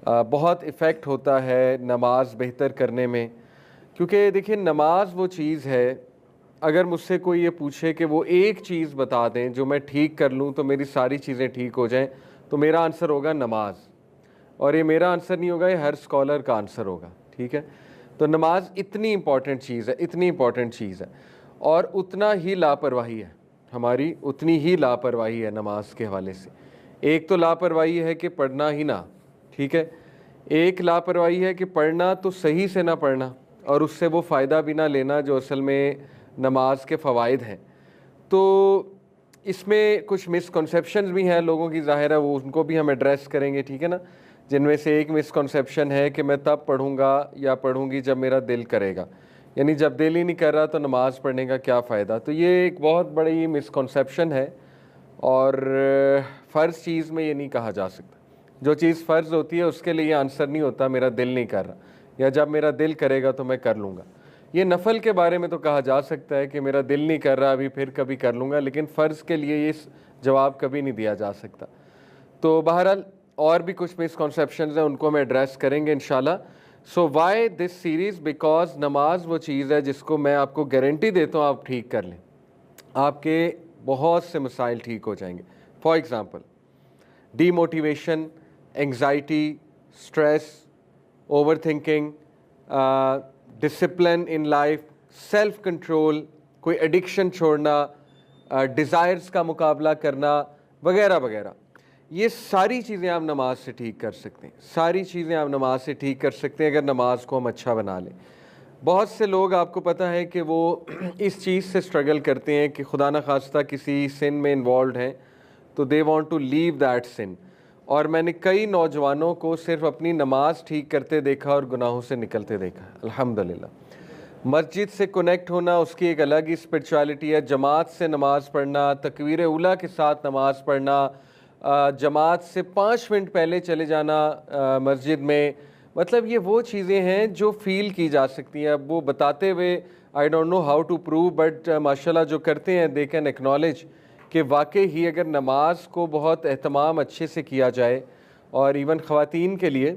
बहुत इफ़ेक्ट होता है नमाज बेहतर करने में। क्योंकि देखिए नमाज वो चीज़ है, अगर मुझसे कोई ये पूछे कि वो एक चीज़ बता दें जो मैं ठीक कर लूँ तो मेरी सारी चीज़ें ठीक हो जाएं, तो मेरा आंसर होगा नमाज। और ये मेरा आंसर नहीं होगा, ये हर स्कॉलर का आंसर होगा। ठीक है, तो नमाज इतनी इम्पॉर्टेंट चीज़ है, इतनी इम्पॉर्टेंट चीज़ है, और उतना ही लापरवाही है हमारी, उतनी ही लापरवाही है नमाज के हवाले से। एक तो लापरवाही है कि पढ़ना ही ना, ठीक है, एक लापरवाही है कि पढ़ना तो सही से ना पढ़ना और उससे वो फ़ायदा भी ना लेना जो असल में नमाज के फ़वाइद हैं। तो इसमें कुछ मिसकंसेप्शंस भी हैं लोगों की, ज़ाहिर है वो उनको भी हम एड्रेस करेंगे, ठीक है ना। जिनमें से एक मिसकंसेप्शन है कि मैं तब पढ़ूंगा या पढ़ूंगी जब मेरा दिल करेगा, यानी जब दिल ही नहीं कर रहा तो नमाज़ पढ़ने का क्या फ़ायदा। तो ये एक बहुत बड़ी मिसकंसेप्शन है, और फ़र्ज़ चीज़ में ये नहीं कहा जा सकता। जो चीज़ फ़र्ज़ होती है उसके लिए आंसर नहीं होता मेरा दिल नहीं कर रहा, या जब मेरा दिल करेगा तो मैं कर लूँगा। ये नफल के बारे में तो कहा जा सकता है कि मेरा दिल नहीं कर रहा अभी, फिर कभी कर लूँगा, लेकिन फ़र्ज़ के लिए ये जवाब कभी नहीं दिया जा सकता। तो बहरहाल और भी कुछ मिसकॉन्सेप्शंस हैं, उनको हम एड्रेस करेंगे इंशाल्लाह। सो वाई दिस सीरीज़, बिकॉज नमाज वो चीज़ है जिसको मैं आपको गारंटी देता हूँ आप ठीक कर लें, आपके बहुत से मसाइल ठीक हो जाएंगे। For example demotivation, anxiety, stress, over thinking, discipline in life, self control, कोई एडिक्शन छोड़ना, डिज़ायर्स का मुकाबला करना, वगैरह वगैरह। ये सारी चीज़ें आप नमाज से ठीक कर सकते हैं, सारी चीज़ें आप नमाज से ठीक कर सकते हैं अगर नमाज को हम अच्छा बना लें। बहुत से लोग आपको पता है कि वो इस चीज़ से स्ट्रगल करते हैं कि खुदा न खास्ता किसी सिन में इन्वॉल्व हैं तो they want to leave that sin. और मैंने कई नौजवानों को सिर्फ अपनी नमाज ठीक करते देखा और गुनाहों से निकलते देखा, अल्हम्दुलिल्लाह। मस्जिद से कनेक्ट होना उसकी एक अलग ही स्पिरिचुअलिटी है, जमात से नमाज़ पढ़ना, तकबीर उला के साथ नमाज़ पढ़ना, जमात से 5 मिनट पहले चले जाना मस्जिद में, मतलब ये वो चीज़ें हैं जो फ़ील की जा सकती हैं। अब वो बताते हुए I don't know how to prove, but माशाल्लाह जो करते हैं दे कैन एक्नॉलेज कि वाकई ही अगर नमाज को बहुत एहतमाम अच्छे से किया जाए, और इवन ख़वातीन के लिए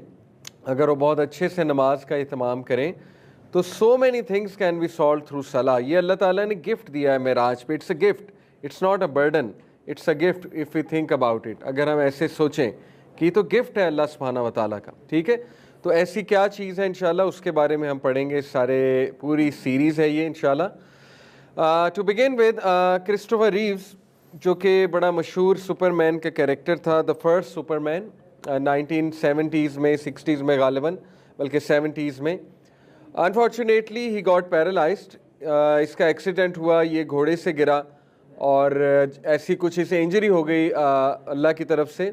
अगर वो बहुत अच्छे से नमाज का एहतमाम करें तो so many things can be solve through सलाह। ये अल्लाह ताला ने गिफ्ट दिया है मेराज पे, it's a gift, it's not a burden, it's a gift if we think about it. अगर हम ऐसे सोचें कि तो गिफ्ट है अल्लाह सुब्हानहू व तआला का, ठीक है। तो ऐसी क्या चीज़ है इंशाल्लाह उसके बारे में हम पढ़ेंगे, सारे पूरी सीरीज़ है ये इंशाल्लाह। To begin with Christopher Reeves, जो कि बड़ा मशहूर सुपरमैन का कैरेक्टर था, द फर्स्ट सुपरमैन 1970s में, 60s में गालिबन, बल्कि 70s में। अनफॉर्चुनेटली ही गॉट पैरालाइज्ड, इसका एक्सीडेंट हुआ, ये घोड़े से गिरा और ऐसी कुछ इसे इंजरी हो गई अल्लाह की तरफ से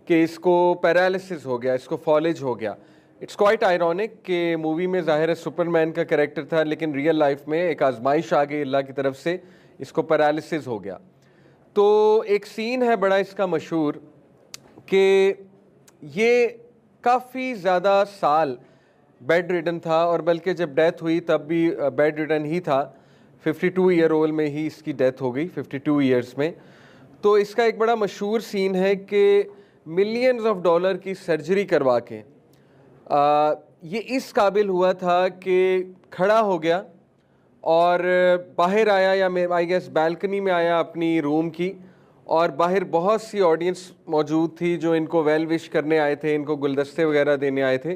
कि इसको पैरालिसिस हो गया, इसको फॉलेज हो गया। इट्स क्वाइट आयरॉनिक कि मूवी में ज़ाहिर है सुपरमैन का कैरेक्टर था, लेकिन रियल लाइफ में एक आजमाइश आ गई अल्लाह की तरफ से, इसको पैरालिसिस हो गया। तो एक सीन है बड़ा इसका मशहूर कि ये काफ़ी ज़्यादा साल बेड रिडन था, और बल्कि जब डेथ हुई तब भी बेड रिडन ही था। 52 ईयर ओल्ड में ही इसकी डेथ हो गई, 52 ईयर्स में। तो इसका एक बड़ा मशहूर सीन है कि मिलियंस ऑफ डॉलर की सर्जरी करवा के ये इस काबिल हुआ था कि खड़ा हो गया और बाहर आया, या मैं आई गेस बालकनी में आया अपनी रूम की, और बाहर बहुत सी ऑडियंस मौजूद थी जो इनको वेल विश करने आए थे, इनको गुलदस्ते वगैरह देने आए थे।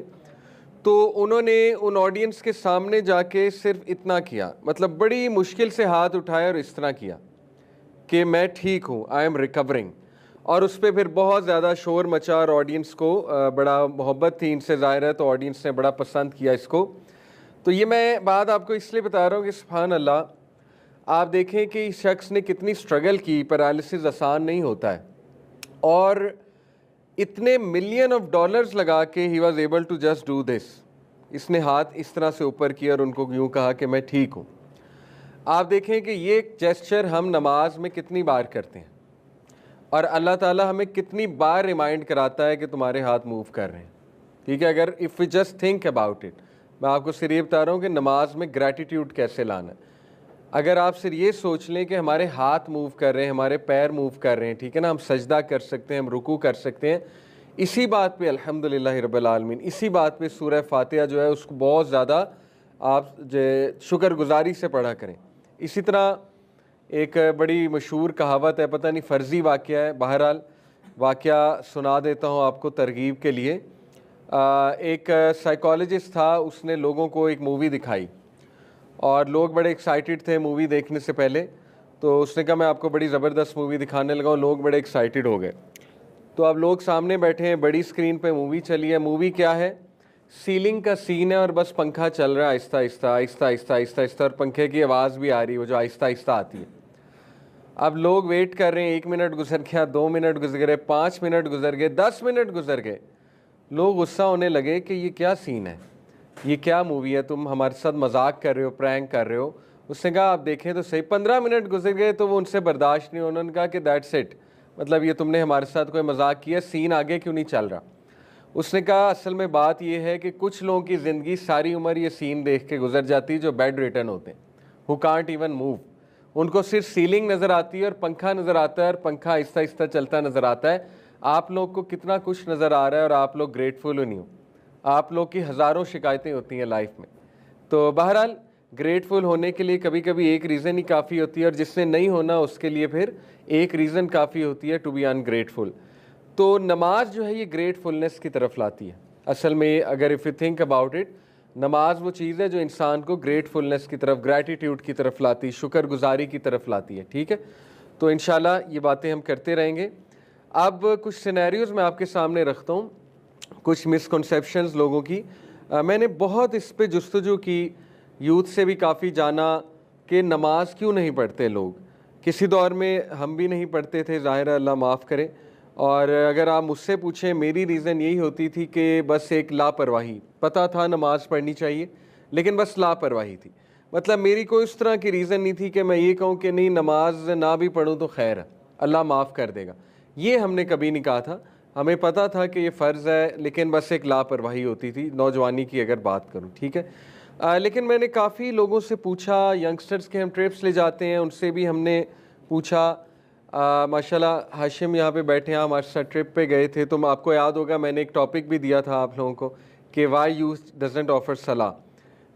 तो उन्होंने उन ऑडियंस के सामने जाके सिर्फ इतना किया, मतलब बड़ी मुश्किल से हाथ उठाया और इस तरह किया कि मैं ठीक हूँ, आई एम रिकवरिंग। और उस पर फिर बहुत ज़्यादा शोर मचा और ऑडियंस को बड़ा मोहब्बत थी इनसे, ज़ाहिर है, तो ऑडियंस ने बड़ा पसंद किया इसको। तो ये मैं बात आपको इसलिए बता रहा हूँ कि सुभान अल्लाह, आप देखें कि इस शख्स ने कितनी स्ट्रगल की, पैरालिसिस आसान नहीं होता है, और इतने मिलियन ऑफ डॉलर्स लगा के ही was able to just do this. इसने हाथ इस तरह से ऊपर किया और उनको यूँ कहा कि मैं ठीक हूँ। आप देखें कि ये जेस्चर हम नमाज में कितनी बार करते हैं, और अल्लाह ताला हमें कितनी बार रिमाइंड कराता है कि तुम्हारे हाथ मूव कर रहे हैं, ठीक है। अगर if we just think about it, मैं आपको सिर्फ ये बता रहा हूँ कि नमाज में ग्रैटिट्यूड कैसे लाना है। अगर आप सिर्फ ये सोच लें कि हमारे हाथ मूव कर रहे हैं, हमारे पैर मूव कर रहे हैं, ठीक है ना, हम सजदा कर सकते हैं, हम रुकू कर सकते हैं, इसी बात पे अल्हम्दुलिल्लाह रब्बिल आलमीन, इसी बात पे सूरह फातिहा जो है उसको बहुत ज़्यादा आप जो शुक्रगुजारी से पढ़ा करें। इसी तरह एक बड़ी मशहूर कहावत है, पता नहीं फ़र्ज़ी वाक़या है, बहरहाल वाक़या सुना देता हूँ आपको तरगीब के लिए। एक साइकोलॉजिस्ट था, उसने लोगों को एक मूवी दिखाई और लोग बड़े एक्साइटेड थे मूवी देखने से पहले। तो उसने कहा मैं आपको बड़ी ज़बरदस्त मूवी दिखाने लगा हूँ, लोग बड़े एक्साइटेड हो गए। तो अब लोग सामने बैठे हैं, बड़ी स्क्रीन पे मूवी चली है। मूवी क्या है? सीलिंग का सीन है और बस पंखा चल रहा है आहिस्ता आहिस्ता आहिस्ता आहिस्ता आहिस्ता आहिस्ता, और पंखे की आवाज़ भी आ रही है वो जो आहिस्ता आहिस्ता आती है। अब लोग वेट कर रहे हैं, 1 मिनट गुजर गया, 2 मिनट गुजर गए, 5 मिनट गुजर गए, 10 मिनट गुजर गए। लोग गुस्सा होने लगे कि ये क्या सीन है, ये क्या मूवी है, तुम हमारे साथ मजाक कर रहे हो, प्रैंक कर रहे हो। उसने कहा आप देखें तो सही। 15 मिनट गुजर गए तो वो उनसे बर्दाश्त नहीं, उन्होंने कहा कि दैट्स इट, मतलब ये तुमने हमारे साथ कोई मजाक किया, सीन आगे क्यों नहीं चल रहा। उसने कहा असल में बात यह है कि कुछ लोगों की ज़िंदगी सारी उम्र ये सीन देख के गुजर जाती है जो बेड रिटर्न होते हैं, हु कांट इवन मूव। उनको सिर्फ सीलिंग नज़र आती है और पंखा नज़र आता है और पंखा आहिस्ता आहिस्ता चलता नज़र आता है। आप लोग को कितना कुछ नज़र आ रहा है और आप लोग ग्रेटफुल नहीं हो। आप लोग की हज़ारों शिकायतें होती हैं लाइफ में। तो बहरहाल ग्रेटफुल होने के लिए कभी कभी एक रीज़न ही काफ़ी होती है, और जिसने नहीं होना उसके लिए फिर एक रीज़न काफ़ी होती है टू बी अनग्रेटफुल। तो नमाज जो है ये ग्रेटफुलनेस की तरफ लाती है। असल में अगर if you think about it, नमाज वो चीज़ है जो इंसान को ग्रेटफुलनेस की तरफ, ग्रैटिट्यूड की तरफ लाती है, शुक्रगुजारी की तरफ लाती है। ठीक है, तो इंशाल्लाह ये बातें हम करते रहेंगे। अब कुछ सिनेरियोज़ मैं आपके सामने रखता हूँ, कुछ मिसकंसेप्शंस लोगों की। मैंने बहुत इस पे जुस्तजू की, यूथ से भी काफ़ी जाना कि नमाज क्यों नहीं पढ़ते लोग। किसी दौर में हम भी नहीं पढ़ते थे, ज़ाहिर है, अल्लाह माफ़ करे। और अगर आप मुझसे पूछें, मेरी रीज़न यही होती थी कि बस एक लापरवाही, पता था नमाज पढ़नी चाहिए लेकिन बस लापरवाही थी। मतलब मेरी कोई उस तरह की रीज़न नहीं थी कि मैं ये कहूँ कि नहीं नमाज ना भी पढ़ूँ तो खैर है, अल्लाह माफ़ कर देगा। ये हमने कभी नहीं कहा था। हमें पता था कि ये फ़र्ज़ है, लेकिन बस एक लापरवाही होती थी, नौजवानी की अगर बात करूँ। ठीक है, लेकिन मैंने काफ़ी लोगों से पूछा, यंगस्टर्स के हम ट्रिप्स ले जाते हैं, उनसे भी हमने पूछा। माशाल्लाह हाशिम यहाँ पे बैठे हैं, हमारे साथ ट्रिप पे गए थे। तो आपको याद होगा मैंने एक टॉपिक भी दिया था आप लोगों को कि वाई यूथ डजंट ऑफर सलाह।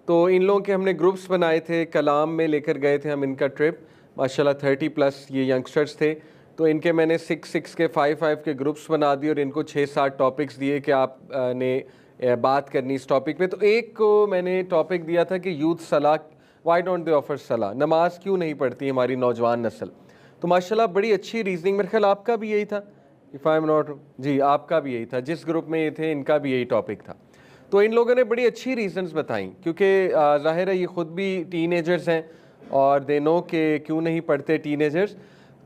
तो इन लोगों के हमने ग्रुप्स बनाए थे, कलाम में लेकर गए थे हम इनका ट्रिप। माशाल्लाह 30+ ये यंगस्टर्स थे। तो इनके मैंने 6 के 5 के ग्रुप्स बना दिए और इनको 6-7 टॉपिक्स दिए कि आप ने बात करनी इस टॉपिक पे। तो एक को मैंने टॉपिक दिया था कि यूथ सलाह, वाई डोंट दे ऑफर सलाह, नमाज क्यों नहीं पढ़ती हमारी नौजवान नस्ल। तो माशाल्लाह बड़ी अच्छी रीजनिंग, मेरे ख्याल आपका भी यही था, इफ़ आई एम नॉट, जी आपका भी यही था, जिस ग्रुप में ये थे इनका भी यही टॉपिक था। तो इन लोगों ने बड़ी अच्छी रीजंस बताई, क्योंकि ज़ाहिर है ये ख़ुद भी टीनेजर्स हैं और दे नो के क्यों नहीं पढ़ते टीनेजर्स।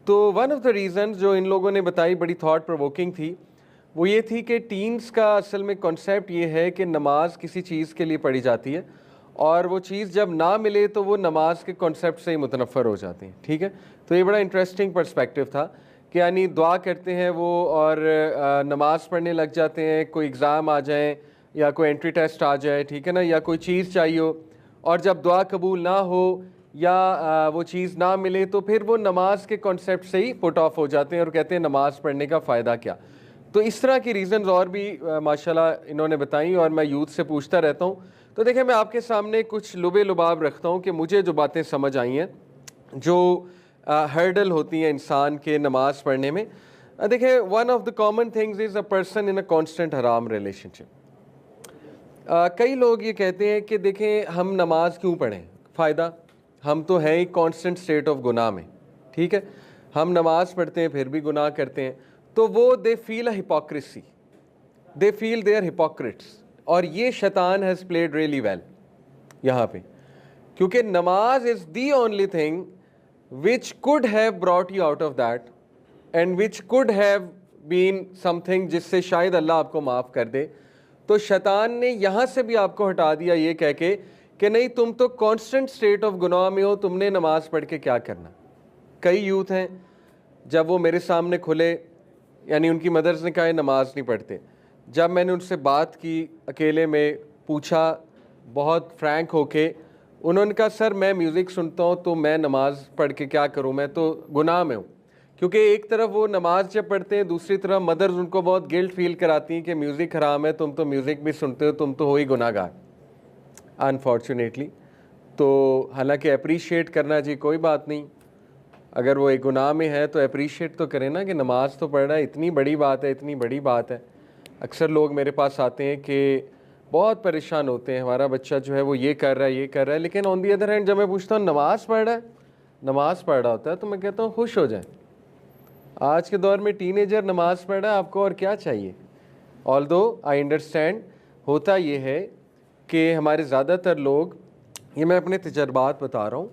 तो वन ऑफ द रीज़न्स जो इन लोगों ने बताई बड़ी थॉट प्रोवोकिंग थी, वो ये थी कि टीन्स का असल में कॉन्सेप्ट ये है कि नमाज किसी चीज़ के लिए पढ़ी जाती है और वो चीज़ जब ना मिले तो वो नमाज के कॉन्सेप्ट से ही मुतनफ़र हो जाती हैं। ठीक है, तो ये बड़ा इंटरेस्टिंग पर्सपेक्टिव था कि यानी दुआ करते हैं वो और नमाज पढ़ने लग जाते हैं, कोई एग्ज़ाम आ जाए या कोई एंट्री टेस्ट आ जाए, ठीक है ना, या कोई चीज़ चाहिए हो, और जब दुआ कबूल ना हो या वो चीज़ ना मिले तो फिर वो नमाज के कॉन्सेप्ट से ही पुट ऑफ हो जाते हैं और कहते हैं नमाज पढ़ने का फ़ायदा क्या। तो इस तरह की रीज़न्स और भी माशाल्लाह इन्होंने बताई और मैं यूथ से पूछता रहता हूँ। तो देखिए मैं आपके सामने कुछ लुबे लुबाब रखता हूँ कि मुझे जो बातें समझ आई हैं, जो हर्डल होती हैं इंसान के नमाज पढ़ने में। देखिए one of the common things is a person in a constant हराम रिलेशनशिप। कई लोग ये कहते हैं कि देखें हम नमाज क्यों पढ़ें, फ़ायदा, हम तो हैं ही कॉन्स्टेंट स्टेट ऑफ गुनाह में। ठीक है, हम नमाज पढ़ते हैं फिर भी गुनाह करते हैं। तो वो they feel a hypocrisy, they feel they are hypocrites. और ये शैतान हैज़ प्लेड रियली वेल यहाँ पे, क्योंकि नमाज is the only thing which could have brought you out of that and which could have been something जिससे शायद अल्लाह आपको माफ़ कर दे। तो शैतान ने यहाँ से भी आपको हटा दिया ये कह के कि नहीं तुम तो कांस्टेंट स्टेट ऑफ गुनाह में हो, तुमने नमाज पढ़ के क्या करना। कई यूथ हैं जब वो मेरे सामने खुले, यानी उनकी मदर्स ने कहा नमाज नहीं पढ़ते, जब मैंने उनसे बात की अकेले में, पूछा बहुत फ्रैंक होके, उन्होंने कहा सर मैं म्यूज़िक सुनता हूँ तो मैं नमाज पढ़ के क्या करूँ, मैं तो गुनाह में हूँ। क्योंकि एक तरफ वो नमाज जब पढ़ते हैं, दूसरी तरफ मदर्स उनको बहुत गिल्ट फील कराती हैं कि म्यूज़िक हराम है, तुम तो म्यूज़िक भी सुनते हो, तुम तो हो ही गुनाहगार अनफॉर्चुनेटली। तो हालांकि अप्रीशिएट करना जी, कोई बात नहीं, अगर वो एक गुनाह में है तो अप्रीशिएट तो करें ना कि नमाज तो पढ़ना इतनी बड़ी बात है, इतनी बड़ी बात है। अक्सर लोग मेरे पास आते हैं कि बहुत परेशान होते हैं, हमारा बच्चा जो है वो ये कर रहा है, ये कर रहा है, लेकिन ऑन दी अदर हैंड जब मैं पूछता हूँ नमाज़ पढ़ रहा है, नमाज़ पढ़ रहा होता है, तो मैं कहता हूँ खुश हो जाए। आज के दौर में टीनेजर नमाज़ पढ़ रहा है, आपको और क्या चाहिए। ऑल्दो आई अंडरस्टैंड, होता ये है कि हमारे ज़्यादातर लोग, ये मैं अपने तजर्बात बता रहा हूँ,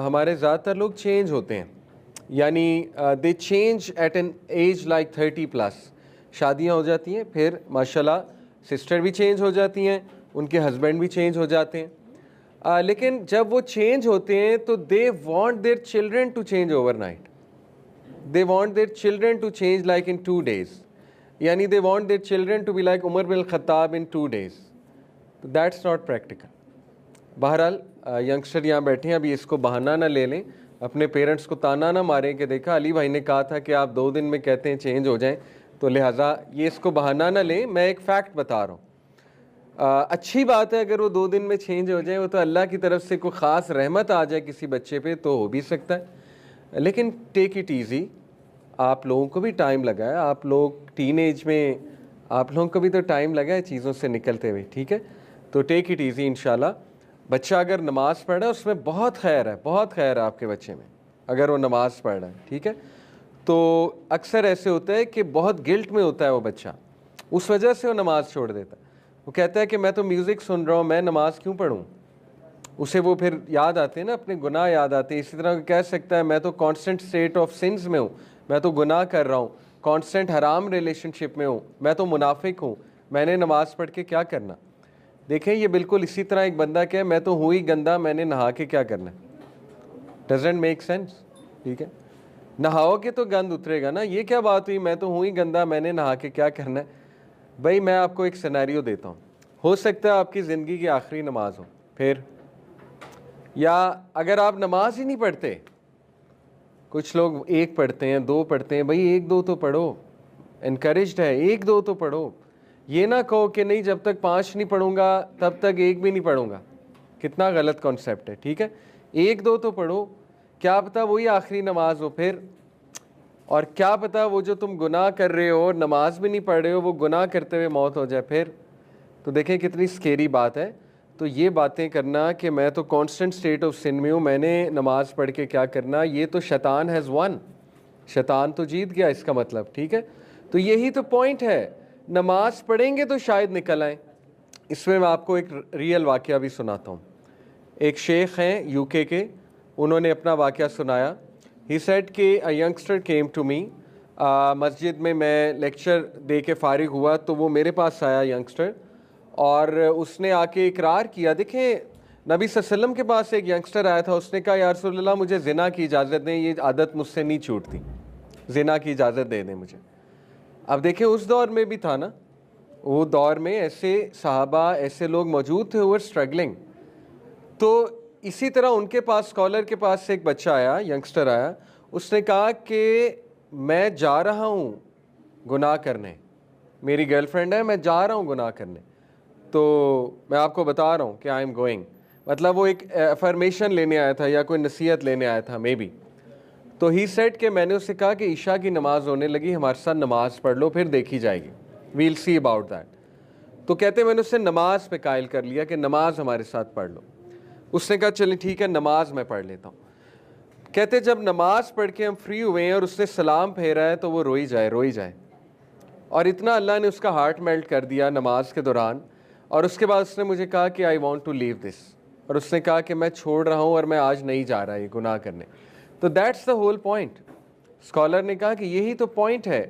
हमारे ज़्यादातर लोग चेंज होते हैं, यानी they change at an age like 30+। शादियाँ हो जाती हैं, फिर माशाल्लाह सिस्टर भी चेंज हो जाती हैं, उनके हस्बैंड भी चेंज हो जाते हैं, लेकिन जब वो चेंज होते हैं तो they want their children to change overnight. They want their children to change like in 2 days, यानी they want their children to be like उमर बिन खत्ताब इन 2 days। तो दैट्स नॉट प्रैक्टिकल। बहरहाल यंगस्टर यहाँ बैठे हैं, अभी इसको बहाना ना ले लें, अपने पेरेंट्स को ताना ना मारें कि देखा अली भाई ने कहा था कि आप 2 दिन में कहते हैं चेंज हो जाएं, तो लिहाजा ये इसको बहाना ना लें, मैं एक फ़ैक्ट बता रहा हूँ। अच्छी बात है अगर वो 2 दिन में चेंज हो जाए, वो तो अल्लाह की तरफ से कोई ख़ास रहमत आ जाए किसी बच्चे पे तो हो भी सकता है, लेकिन टेक इट ईज़ी। आप लोगों को भी टाइम लगा है, आप लोग टीनेज में, आप लोगों को भी तो टाइम लगा है चीज़ों से निकलते हुए, ठीक है। तो टेक इट ईज़ी इंशाल्लाह। बच्चा अगर नमाज़ पढ़ रहा है उसमें बहुत खैर है, बहुत खैर है आपके बच्चे में, अगर वो नमाज़ पढ़ रहा है, ठीक है। तो अक्सर ऐसे होता है कि बहुत गिल्ट में होता है वो बच्चा, उस वजह से वो नमाज़ छोड़ देता है। वो कहता है कि मैं तो म्यूज़िक सुन रहा हूँ, मैं नमाज़ क्यों पढ़ूँ। उसे वो फिर याद आते हैं ना, अपने गुनाह याद आते हैं। इसी तरह कह सकता है मैं तो कांस्टेंट स्टेट ऑफ सिंस में हूँ, मैं तो गुनाह कर रहा हूँ, कांस्टेंट हराम रिलेशनशिप में हूँ, मैं तो मुनाफिक हूँ, मैंने नमाज़ पढ़ के क्या करना। देखें ये बिल्कुल इसी तरह एक बंदा कहे मैं तो हुई गंदा, मैंने नहा के क्या करना। डजंट मेक सेंस, ठीक है। नहाओगे तो गंद उतरेगा ना, ये क्या बात हुई मैं तो हुई गंदा, मैंने नहा के क्या करना है। भाई मैं आपको एक सिनेरियो देता हूँ, हो सकता है आपकी ज़िंदगी की आखिरी नमाज हो, फिर या अगर आप नमाज ही नहीं पढ़ते, कुछ लोग 1 पढ़ते हैं, 2 पढ़ते हैं, भाई 1-2 तो पढ़ो, इनकरेज्ड है 1-2 तो पढ़ो। ये ना कहो कि नहीं जब तक 5 नहीं पढ़ूंगा तब तक 1 भी नहीं पढ़ूंगा, कितना गलत कॉन्सेप्ट है, ठीक है। 1-2 तो पढ़ो, क्या पता वही आखिरी नमाज हो फिर, और क्या पता वो जो तुम गुनाह कर रहे हो और नमाज भी नहीं पढ़ रहे हो, वो गुनाह करते हुए मौत हो जाए फिर। तो देखें कितनी स्केरी बात है। तो ये बातें करना कि मैं तो कांस्टेंट स्टेट ऑफ सिन में हूँ, मैंने नमाज पढ़ के क्या करना, ये तो शैतान हैज़ वन, शैतान तो जीत गया इसका मतलब, ठीक है। तो यही तो पॉइंट है, नमाज पढ़ेंगे तो शायद निकल आए। इसमें मैं आपको एक रियल वाक़या भी सुनाता हूँ। एक शेख हैं यूके के, उन्होंने अपना वाक़या सुनाया। ही सेड कि a youngster came to me, मस्जिद में मैं लेक्चर दे के फ़ारिग हुआ तो वो मेरे पास आया यंगस्टर, और उसने आके इकरार किया। देखें नबी सल्लल्लाहु अलैहि वसल्लम के पास एक यंगस्टर आया था, उसने कहा या रसूलल्लाह मुझे ज़िना की इजाज़त दें, ये आदत मुझसे नहीं छूटती, ज़िना की इजाज़त दे दें मुझे। अब देखें उस दौर में भी था ना, वो दौर में ऐसे सहाबा, ऐसे लोग मौजूद थे हु वर स्ट्रगलिंग। तो इसी तरह उनके पास, स्कॉलर के पास से एक बच्चा आया, यंगस्टर आया, उसने कहा कि मैं जा रहा हूँ गुनाह करने, मेरी गर्लफ्रेंड है, मैं जा रहा हूँ गुनाह करने, तो मैं आपको बता रहा हूँ कि आई एम गोइंग। मतलब वो एक अफर्मेशन लेने आया था या कोई नसीहत लेने आया था मे बी। तो ही सेड कि मैंने उससे कहा कि ईशा की नमाज़ होने लगी, हमारे साथ नमाज़ पढ़ लो, फिर देखी जाएगी, वील सी अबाउट दैट। तो कहते मैंने उससे नमाज पे कायल कर लिया कि नमाज हमारे साथ पढ़ लो। उसने कहा चलें ठीक है, नमाज मैं पढ़ लेता हूँ। कहते जब नमाज पढ़ के हम फ्री हुए हैं और उसने सलाम फेरा है तो वो रोई जाए, और इतना अल्लाह ने उसका हार्ट मेल्ट कर दिया नमाज के दौरान। और उसके बाद उसने मुझे कहा कि I want to leave this, और उसने कहा कि मैं छोड़ रहा हूँ और मैं आज नहीं जा रहा ये गुनाह करने। तो that's the whole point. Scholar ने कहा कि यही तो पॉइंट है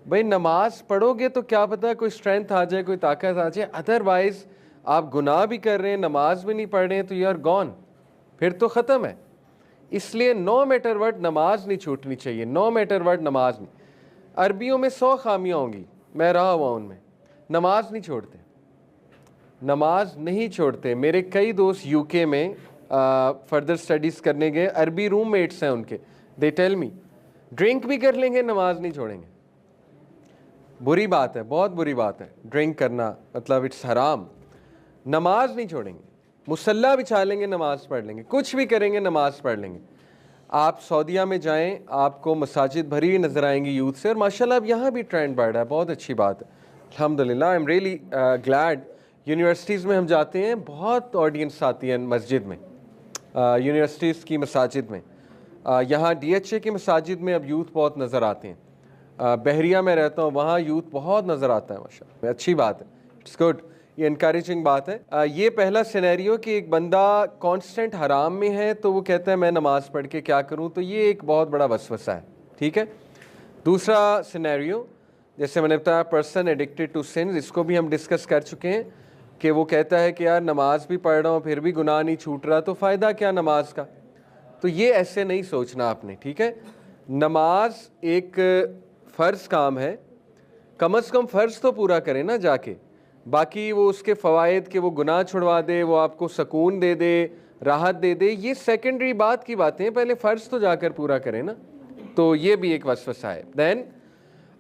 भाई, नमाज पढ़ोगे तो क्या पता कोई स्ट्रेंथ आ जाए, कोई ताकत आ जाए, अदरवाइज आप गुनाह भी कर रहे हैं, नमाज भी नहीं पढ़ रहे हैं, तो यू आर गॉन, फिर तो ख़त्म है। इसलिए नो मैटर व्हाट नमाज नहीं छूटनी चाहिए, नो मैटर व्हाट नमाज नहीं। अरबियों में 100 खामियाँ होंगी, मैं रहा हुआ उनमें, नमाज नहीं छोड़ते, नमाज नहीं छोड़ते। मेरे कई दोस्त यूके में फर्दर स्टडीज़ करने गए, अरबी रूममेट्स हैं उनके, दे टेल मी ड्रिंक भी कर लेंगे, नमाज नहीं छोड़ेंगे। बुरी बात है, बहुत बुरी बात है ड्रिंक करना, मतलब इट्स हराम। नमाज नहीं छोड़ेंगे, मुसल्ला बिछा लेंगे, नमाज पढ़ लेंगे, कुछ भी करेंगे, नमाज पढ़ लेंगे। आप सऊदीया में जाएं, आपको मसाजिद भरी हुई नज़र आएंगी यूथ से, और माशाल्लाह अब यहाँ भी ट्रेंड बढ़ रहा है, बहुत अच्छी बात है अल्हम्दुलिल्लाह। I am really glad. Universities में हम जाते हैं, बहुत ऑडियंस आती है मस्जिद में, यूनिवर्सिटीज़ की मसाजिद में। यहाँ DHA की मसाजिद में अब यूथ बहुत नज़र आते हैं। बहरिया में रहता हूँ, वहाँ यूथ बहुत नज़र आता है माशाल्लाह, अच्छी बात है, इट्स गुड, ये इनकरेजिंग बात है। ये पहला सिनेरियो कि एक बंदा कांस्टेंट हराम में है तो वो कहता है मैं नमाज पढ़ के क्या करूँ, तो ये एक बहुत बड़ा वसवसा है, ठीक है। दूसरा सिनेरियो, जैसे मैंने बताया, पर्सन एडिक्टेड टू सिंस, इसको भी हम डिस्कस कर चुके हैं कि वो कहता है कि यार नमाज भी पढ़ रहा हूँ फिर भी गुनाह नहीं छूट रहा, तो फ़ायदा क्या नमाज का। तो ये ऐसे नहीं सोचना आपने, ठीक है। नमाज एक फ़र्ज़ काम है, कम अज़ कम फ़र्ज़ तो पूरा करें ना जाके, बाकी वो उसके फ़वाइद के वो गुनाह छुड़वा दे, वो आपको सुकून दे दे, राहत दे दे, ये सेकेंडरी बात की बातें हैं, पहले फ़र्ज़ तो जाकर पूरा करें ना। तो ये भी एक वसवसा है। Then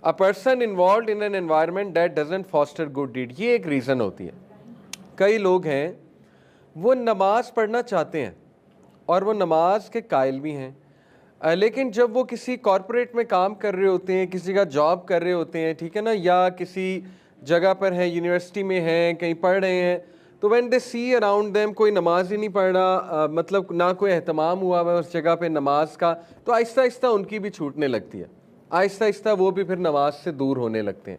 a person involve in an environment that doesn't foster good deed, ये एक रीज़न होती है। कई लोग हैं वो नमाज पढ़ना चाहते हैं और वो नमाज के कायल भी हैं, लेकिन जब वो किसी कॉरपोरेट में काम कर रहे होते हैं, किसी का जॉब कर रहे होते हैं, ठीक है ना, या किसी जगह पर हैं, यूनिवर्सिटी में हैं, कहीं पढ़ रहे हैं, तो when they see around them कोई नमाज ही नहीं पढ़ रहा, मतलब ना कोई एहतमाम हुआ हुआ उस जगह पे नमाज का, तो आहिस्ता आहिस्ता उनकी भी छूटने लगती है, आहिस्ता आहिस्ता वो भी फिर नमाज से दूर होने लगते हैं।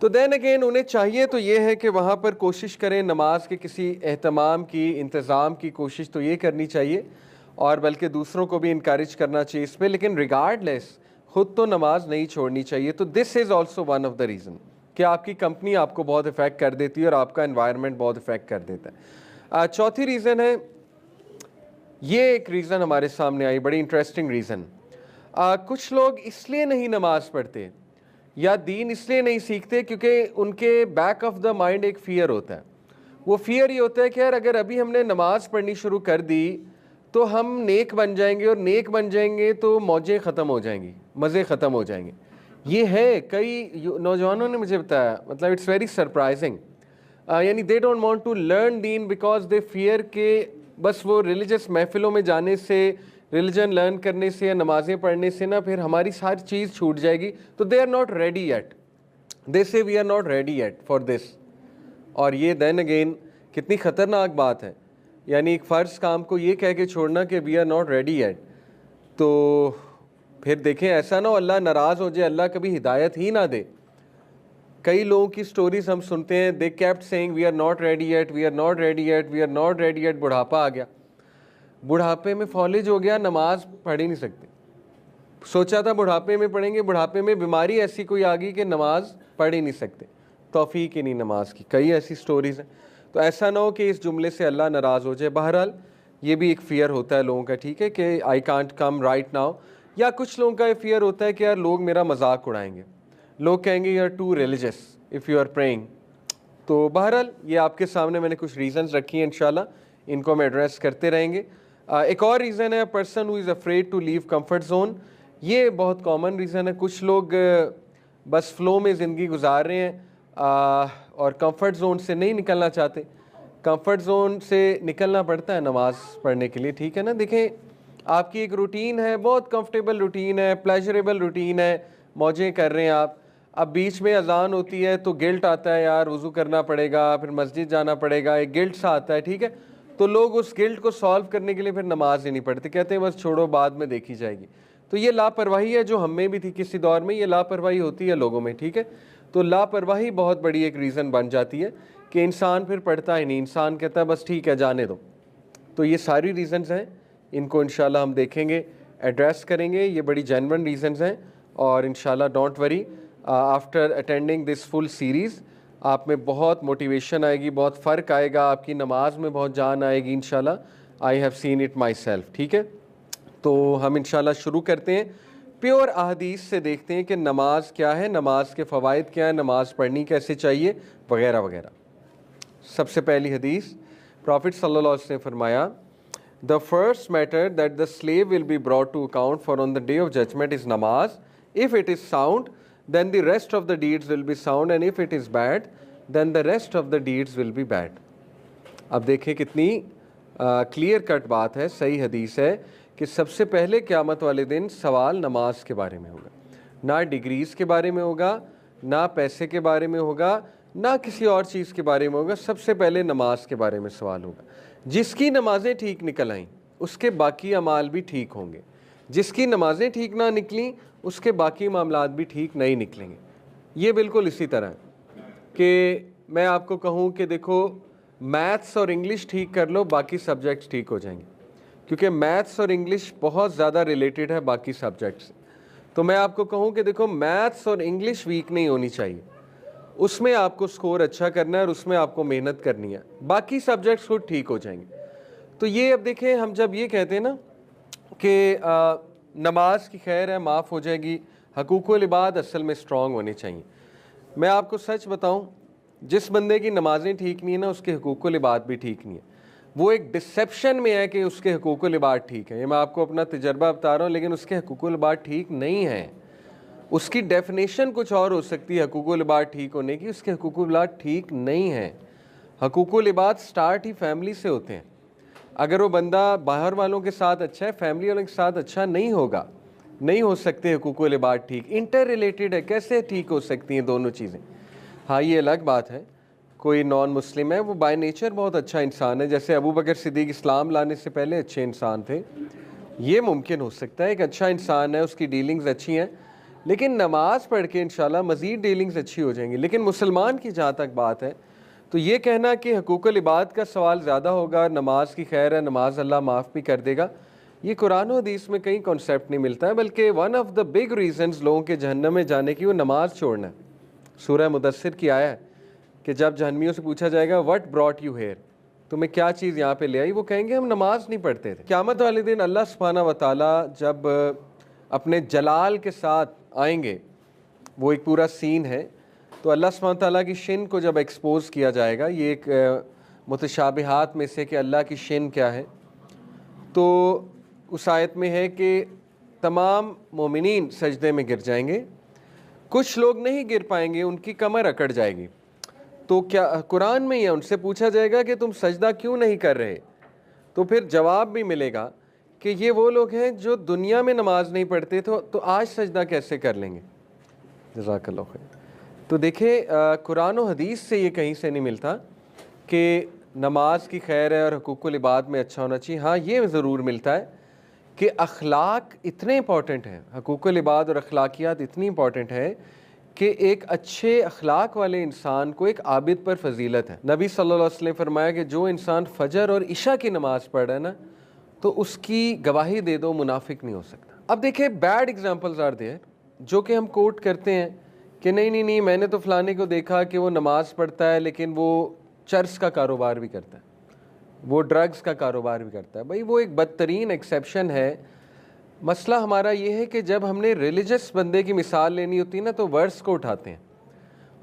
तो देन अगेन उन्हें चाहिए तो ये है कि वहाँ पर कोशिश करें, नमाज के किसी एहतमाम की, इंतज़ाम की कोशिश तो ये करनी चाहिए, और बल्कि दूसरों को भी इनकरेज करना चाहिए इस पर, लेकिन रिगार्डलेस खुद तो नमाज नहीं छोड़नी चाहिए। तो this is also one of the reason कि आपकी कंपनी आपको बहुत इफ़ेक्ट कर देती है और आपका एनवायरनमेंट बहुत इफ़ेक्ट कर देता है। चौथी रीज़न है, ये एक रीज़न हमारे सामने आई, बड़ी इंटरेस्टिंग रीज़न। कुछ लोग इसलिए नहीं नमाज पढ़ते या दीन इसलिए नहीं सीखते क्योंकि उनके बैक ऑफ द माइंड एक फ़ियर होता है। वो फ़ियर ये होता है कि यार अगर अभी हमने नमाज़ पढ़नी शुरू कर दी तो हम नेक बन जाएंगे, और नेक बन जाएंगे तो मौजें ख़त्म हो जाएंगी, मज़े ख़त्म हो जाएंगे। ये है, कई नौजवानों ने मुझे बताया, मतलब इट्स वेरी सरप्राइजिंग, यानी they don't want to learn दीन बिकॉज दे फियर के बस वो रिलीजियस महफिलों में जाने से, रिलीजन लर्न करने से या नमाज़ें पढ़ने से ना फिर हमारी सारी चीज़ छूट जाएगी, तो they are not ready yet, they say we are not ready yet for this. और ये देन अगेन कितनी ख़तरनाक बात है, यानी एक फ़र्ज़ काम को ये कह के छोड़ना कि we are not ready yet, तो फिर देखें ऐसा ना हो अल्लाह नाराज़ हो जाए, अल्लाह कभी हिदायत ही ना दे। कई लोगों की स्टोरीज हम सुनते हैं, they kept saying we are not ready yet, we are not ready yet, we are not ready yet, बुढ़ापा आ गया, बुढ़ापे में फॉलेज हो गया, नमाज पढ़ ही नहीं सकते। सोचा था बुढ़ापे में पढ़ेंगे, बुढ़ापे में बीमारी ऐसी कोई आ गई कि नमाज पढ़ ही नहीं सकते, तौफीक ही नहीं नमाज की। कई ऐसी स्टोरीज हैं, तो ऐसा ना हो कि इस जुमले से अल्लाह नाराज़ हो जाए। बहरहाल ये भी एक फ़ियर होता है लोगों का, ठीक है, कि I can't come right now, या कुछ लोगों का ये फ़ियर होता है कि यार लोग मेरा मजाक उड़ाएंगे, लोग कहेंगे you are too religious if you are praying. तो बहरहाल ये आपके सामने मैंने कुछ रीज़न्स रखी हैं, इंशाल्लाह इनको हम एड्रेस करते रहेंगे। एक और रीज़न है person who is afraid to leave comfort zone. ये बहुत कॉमन रीज़न है, कुछ लोग बस फ़्लो में ज़िंदगी गुजार रहे हैं और कंफर्ट जोन से नहीं निकलना चाहते। कंफर्ट जोन से निकलना पड़ता है नमाज़ पढ़ने के लिए, ठीक है ना। देखें आपकी एक रूटीन है, बहुत कंफर्टेबल रूटीन है, प्लेजरेबल रूटीन है, मौजें कर रहे हैं आप, अब बीच में अजान होती है तो गिल्ट आता है, यार वज़ू करना पड़ेगा, फिर मस्जिद जाना पड़ेगा, एक गिल्ट सा आता है, ठीक है। तो लोग उस गिल्ट को सॉल्व करने के लिए फिर नमाज ही नहीं पढ़ते, कहते हैं बस छोड़ो बाद में देखी जाएगी। तो ये लापरवाही है जो हम में भी थी किसी दौर में, ये लापरवाही होती है लोगों में, ठीक है। तो लापरवाही बहुत बड़ी एक रीज़न बन जाती है कि इंसान फिर पढ़ता ही नहीं, इंसान कहता है बस ठीक है जाने दो। तो ये सारी रीज़न्स हैं, इनको इंशाल्लाह हम देखेंगे, एड्रेस करेंगे, ये बड़ी जेन्युइन रीज़न्स हैं, और इंशाल्लाह don't worry, after attending this full series आप में बहुत मोटिवेशन आएगी, बहुत फ़र्क आएगा, आपकी नमाज में बहुत जान आएगी इंशाल्लाह। I have seen it my self, ठीक है। तो हम इंशाल्लाह शुरू करते हैं, प्योर अहदीस से देखते हैं कि नमाज क्या है, नमाज के फ़वाइद क्या है, नमाज पढ़नी कैसे चाहिए, वगैरह वगैरह। सबसे पहली हदीस, प्रॉफिट सल्लल्लाहु अलैहि वसल्लम ने फरमाया The first matter that the slave will be brought to account for on the day of judgment is namaz. If it is sound, then the rest of the deeds will be sound, and if it is bad, then the rest of the deeds will be bad. अब देखें कितनी clear cut बात है, सही हदीस है कि सबसे पहले क़यामत वाले दिन सवाल नमाज के बारे में होगा, ना डिग्रीज़ के बारे में होगा, ना पैसे के बारे में होगा, ना किसी और चीज़ के बारे में होगा। सबसे पहले नमाज के बारे में सवाल होगा। जिसकी नमाज़ें ठीक निकल आईं उसके बाकी अमाल भी ठीक होंगे, जिसकी नमाज़ें ठीक ना निकली उसके बाकी मामलात भी ठीक नहीं निकलेंगे। ये बिल्कुल इसी तरह है कि मैं आपको कहूँ कि देखो मैथ्स और इंग्लिश ठीक कर लो, बाकी सब्जेक्ट्स ठीक हो जाएंगे, क्योंकि मैथ्स और इंग्लिश बहुत ज़्यादा रिलेटेड है बाकी सब्जेक्ट्स से। तो मैं आपको कहूँ कि देखो मैथ्स और इंग्लिश वीक नहीं होनी चाहिए, उसमें आपको स्कोर अच्छा करना है और उसमें आपको मेहनत करनी है, बाकी सब्जेक्ट्स खुद ठीक हो जाएंगे। तो ये अब देखें, हम जब ये कहते हैं ना कि नमाज की खैर है, माफ़ हो जाएगी, हकूक़ुल इबाद असल में स्ट्रॉन्ग होने चाहिए। मैं आपको सच बताऊं, जिस बंदे की नमाज़ें ठीक नहीं है ना, उसके हकूक़ुल इबाद भी ठीक नहीं है। वो एक डिसेप्शन में है कि उसके हकूक़ुल इबाद ठीक है। ये मैं आपको अपना तजर्बा बता रहा हूँ, लेकिन उसके हकूक़ुल इबाद ठीक नहीं है। उसकी डेफिनेशन कुछ और हो सकती है हकूक़ुल इबाद ठीक होने की, उसके हकूक़ुल इबाद ठीक नहीं है। हकूक़ुल इबाद स्टार्ट ही फैमिली से होते हैं। अगर वो बंदा बाहर वालों के साथ अच्छा है, फैमिली वालों के साथ अच्छा नहीं होगा, नहीं हो सकते हकूक़ुल इबाद ठीक। इंटर रिलेटेड है, कैसे ठीक हो सकती हैं दोनों चीज़ें? हाँ, ये अलग बात है, कोई नॉन मुस्लिम है, वो बाय नेचर बहुत अच्छा इंसान है, जैसे अबू बकर सिद्दीक़ इस्लाम लाने से पहले अच्छे इंसान थे, ये मुमकिन हो सकता है। एक अच्छा इंसान है, उसकी डीलिंग्स अच्छी हैं, लेकिन नमाज़ पढ़ के इंशाल्लाह मज़ीद डीलिंग्स अच्छी हो जाएंगी। लेकिन मुसलमान की जहाँ तक बात है, तो ये कहना कि हकूक़ुल इबाद का सवाल ज़्यादा होगा, नमाज की खैर है, नमाज अल्लाह माफ़ भी कर देगा, ये कुरान और हदीस में कहीं कॉन्सेप्ट नहीं मिलता है। बल्कि one of the big reasons लोगों के जहन्नम में जाने की वो नमाज छोड़ना है। सूरह मुदस्सिर की आया है कि जब जहन्नमियों से पूछा जाएगा व्हाट ब्रॉट यू हेयर, तुम्हें क्या चीज़ यहाँ पे ले आई, वो कहेंगे हम नमाज नहीं पढ़ते थे। क़यामत वाले दिन अल्लाह सुब्हानहू व तआला जब अपने जलाल के साथ आएंगे, वो एक पूरा सीन है, तो अल्लाह सुब्हानहू व तआला की शिन को जब एक्सपोज़ किया जाएगा, ये एक मुतशाबिहात में से कि अल्लाह की शिन क्या है, तो उस आयत में है कि तमाम मोमिनीन सजदे में गिर जाएंगे, कुछ लोग नहीं गिर पाएंगे, उनकी कमर अकड़ जाएगी। तो क्या कुरान में ही है, उनसे पूछा जाएगा कि तुम सजदा क्यों नहीं कर रहे, तो फिर जवाब भी मिलेगा कि ये वो लोग हैं जो दुनिया में नमाज नहीं पढ़ते थे, तो आज सजदा कैसे कर लेंगे। जज़ाकल्लाह खैर। तो देखिए कुरान और हदीस से ये कहीं से नहीं मिलता कि नमाज की खैर है और हकूक़ुल इबाद में अच्छा होना चाहिए। हाँ, ये ज़रूर मिलता है कि अखलाक इतने इंपॉर्टेंट हैं, हकूक़ुल इबाद और अखलाकियात इतनी इंपॉर्टेंट है कि एक अच्छे अखलाक वाले इंसान को एक आबिद पर फजीलत है। नबी सल्लल्लाहु अलैहि वसल्लम ने फरमाया कि जो इंसान फजर और इशा की नमाज़ पढ़ रहा है ना, तो उसकी गवाही दे दो, मुनाफिक नहीं हो सकता। अब देखिए बैड एग्जाम्पल्स आर देयर, जो कि हम कोट करते हैं कि नहीं मैंने तो फ़लाने को देखा कि वो नमाज़ पढ़ता है लेकिन वो चर्च का कारोबार भी करता है, वो ड्रग्स का कारोबार भी करता है। भाई वो एक बदतरीन एक्सेप्शन है। मसला हमारा ये है कि जब हमने रिलीजियस बंदे की मिसाल लेनी होती है ना, तो वर्स को उठाते हैं,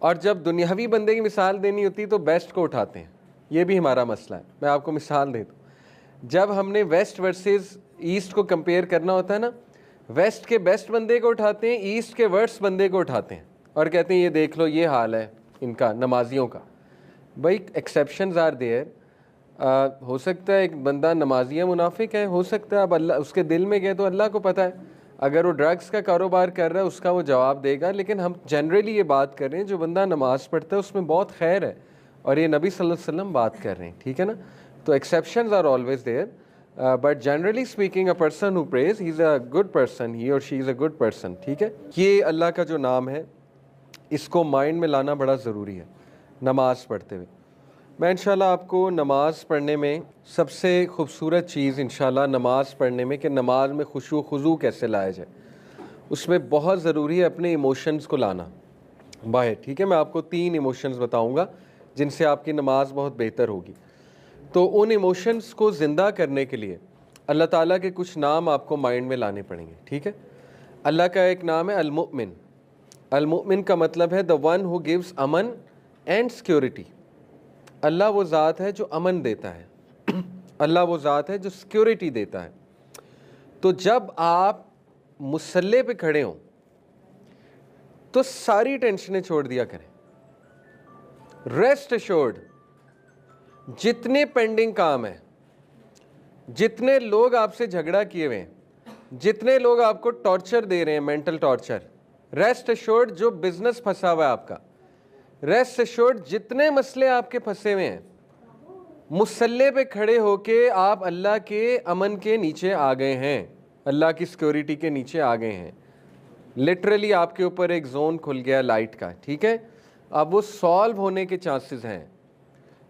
और जब दुनियावी बंदे की मिसाल देनी होती है तो बेस्ट को उठाते हैं। ये भी हमारा मसला है। मैं आपको मिसाल दे दूँ, जब हमने वेस्ट वर्सेस ईस्ट को कंपेयर करना होता है ना, वेस्ट के बेस्ट बंदे को उठाते हैं, ईस्ट के वर्स्ट बंदे को उठाते हैं और कहते हैं ये देख लो, ये हाल है इनका नमाजियों का। भाई एक्सेप्शंस आर देयर। हो सकता है एक बंदा नमाजिया मुनाफिक है, हो सकता है, अब अल्लाह उसके दिल में गए तो अल्लाह को पता है। अगर वो ड्रग्स का कारोबार कर रहा है उसका वो जवाब देगा, लेकिन हम जनरली ये बात कर रहे हैं जो बंदा नमाज़ पढ़ता है उसमें बहुत खैर है, और ये नबी सल्लल्लाहु अलैहि वसल्लम बात कर रहे हैं, ठीक है ना। तो exceptions are always there, but generally speaking a person who praise he is a good person, he और she is a good person, ठीक है। ये अल्लाह का जो नाम है इसको माइंड में लाना बड़ा ज़रूरी है नमाज़ पढ़ते हुए। मैं इंशाल्लाह आपको नमाज़ पढ़ने में सबसे खूबसूरत चीज़ इंशाल्लाह नमाज़ पढ़ने में कि नमाज में खुशू खुजू कैसे लाया जाए, उसमें बहुत ज़रूरी है अपने इमोशंस को लाना बाहर, ठीक है। मैं आपको 3 इमोशंस बताऊंगा जिनसे आपकी नमाज बहुत बेहतर होगी। तो उन इमोशंस को ज़िंदा करने के लिए अल्लाह ताला के कुछ नाम आपको माइंड में लाने पड़ेंगे, ठीक है। अल्लाह का एक नाम है अल-मुमिन। अल-मुमिन का मतलब है द वन हु गिव्स अमन एंड सिक्योरिटी। अल्लाह वो ज़ात है जो अमन देता है अल्लाह वो ज़ात है जो सिक्योरिटी देता है। तो जब आप मुसल्ले पे खड़े हों तो सारी टेंशनें छोड़ दिया करें। रेस्ट एश्योर्ड, जितने पेंडिंग काम है, जितने लोग आपसे झगड़ा किए हुए हैं, जितने लोग आपको टॉर्चर दे रहे हैं, मेंटल टॉर्चर, रेस्ट एश्योर्ड जो बिजनेस फंसा हुआ है आपका, रेस्ट एश्योर्ड जितने मसले आपके फंसे हुए हैं, मुसल्ले पे खड़े होके आप अल्लाह के अमन के नीचे आ गए हैं, अल्लाह की सिक्योरिटी के नीचे आ गए हैं। लिटरली आपके ऊपर एक जोन खुल गया लाइट का, ठीक है। अब वो सॉल्व होने के चांसेस हैं।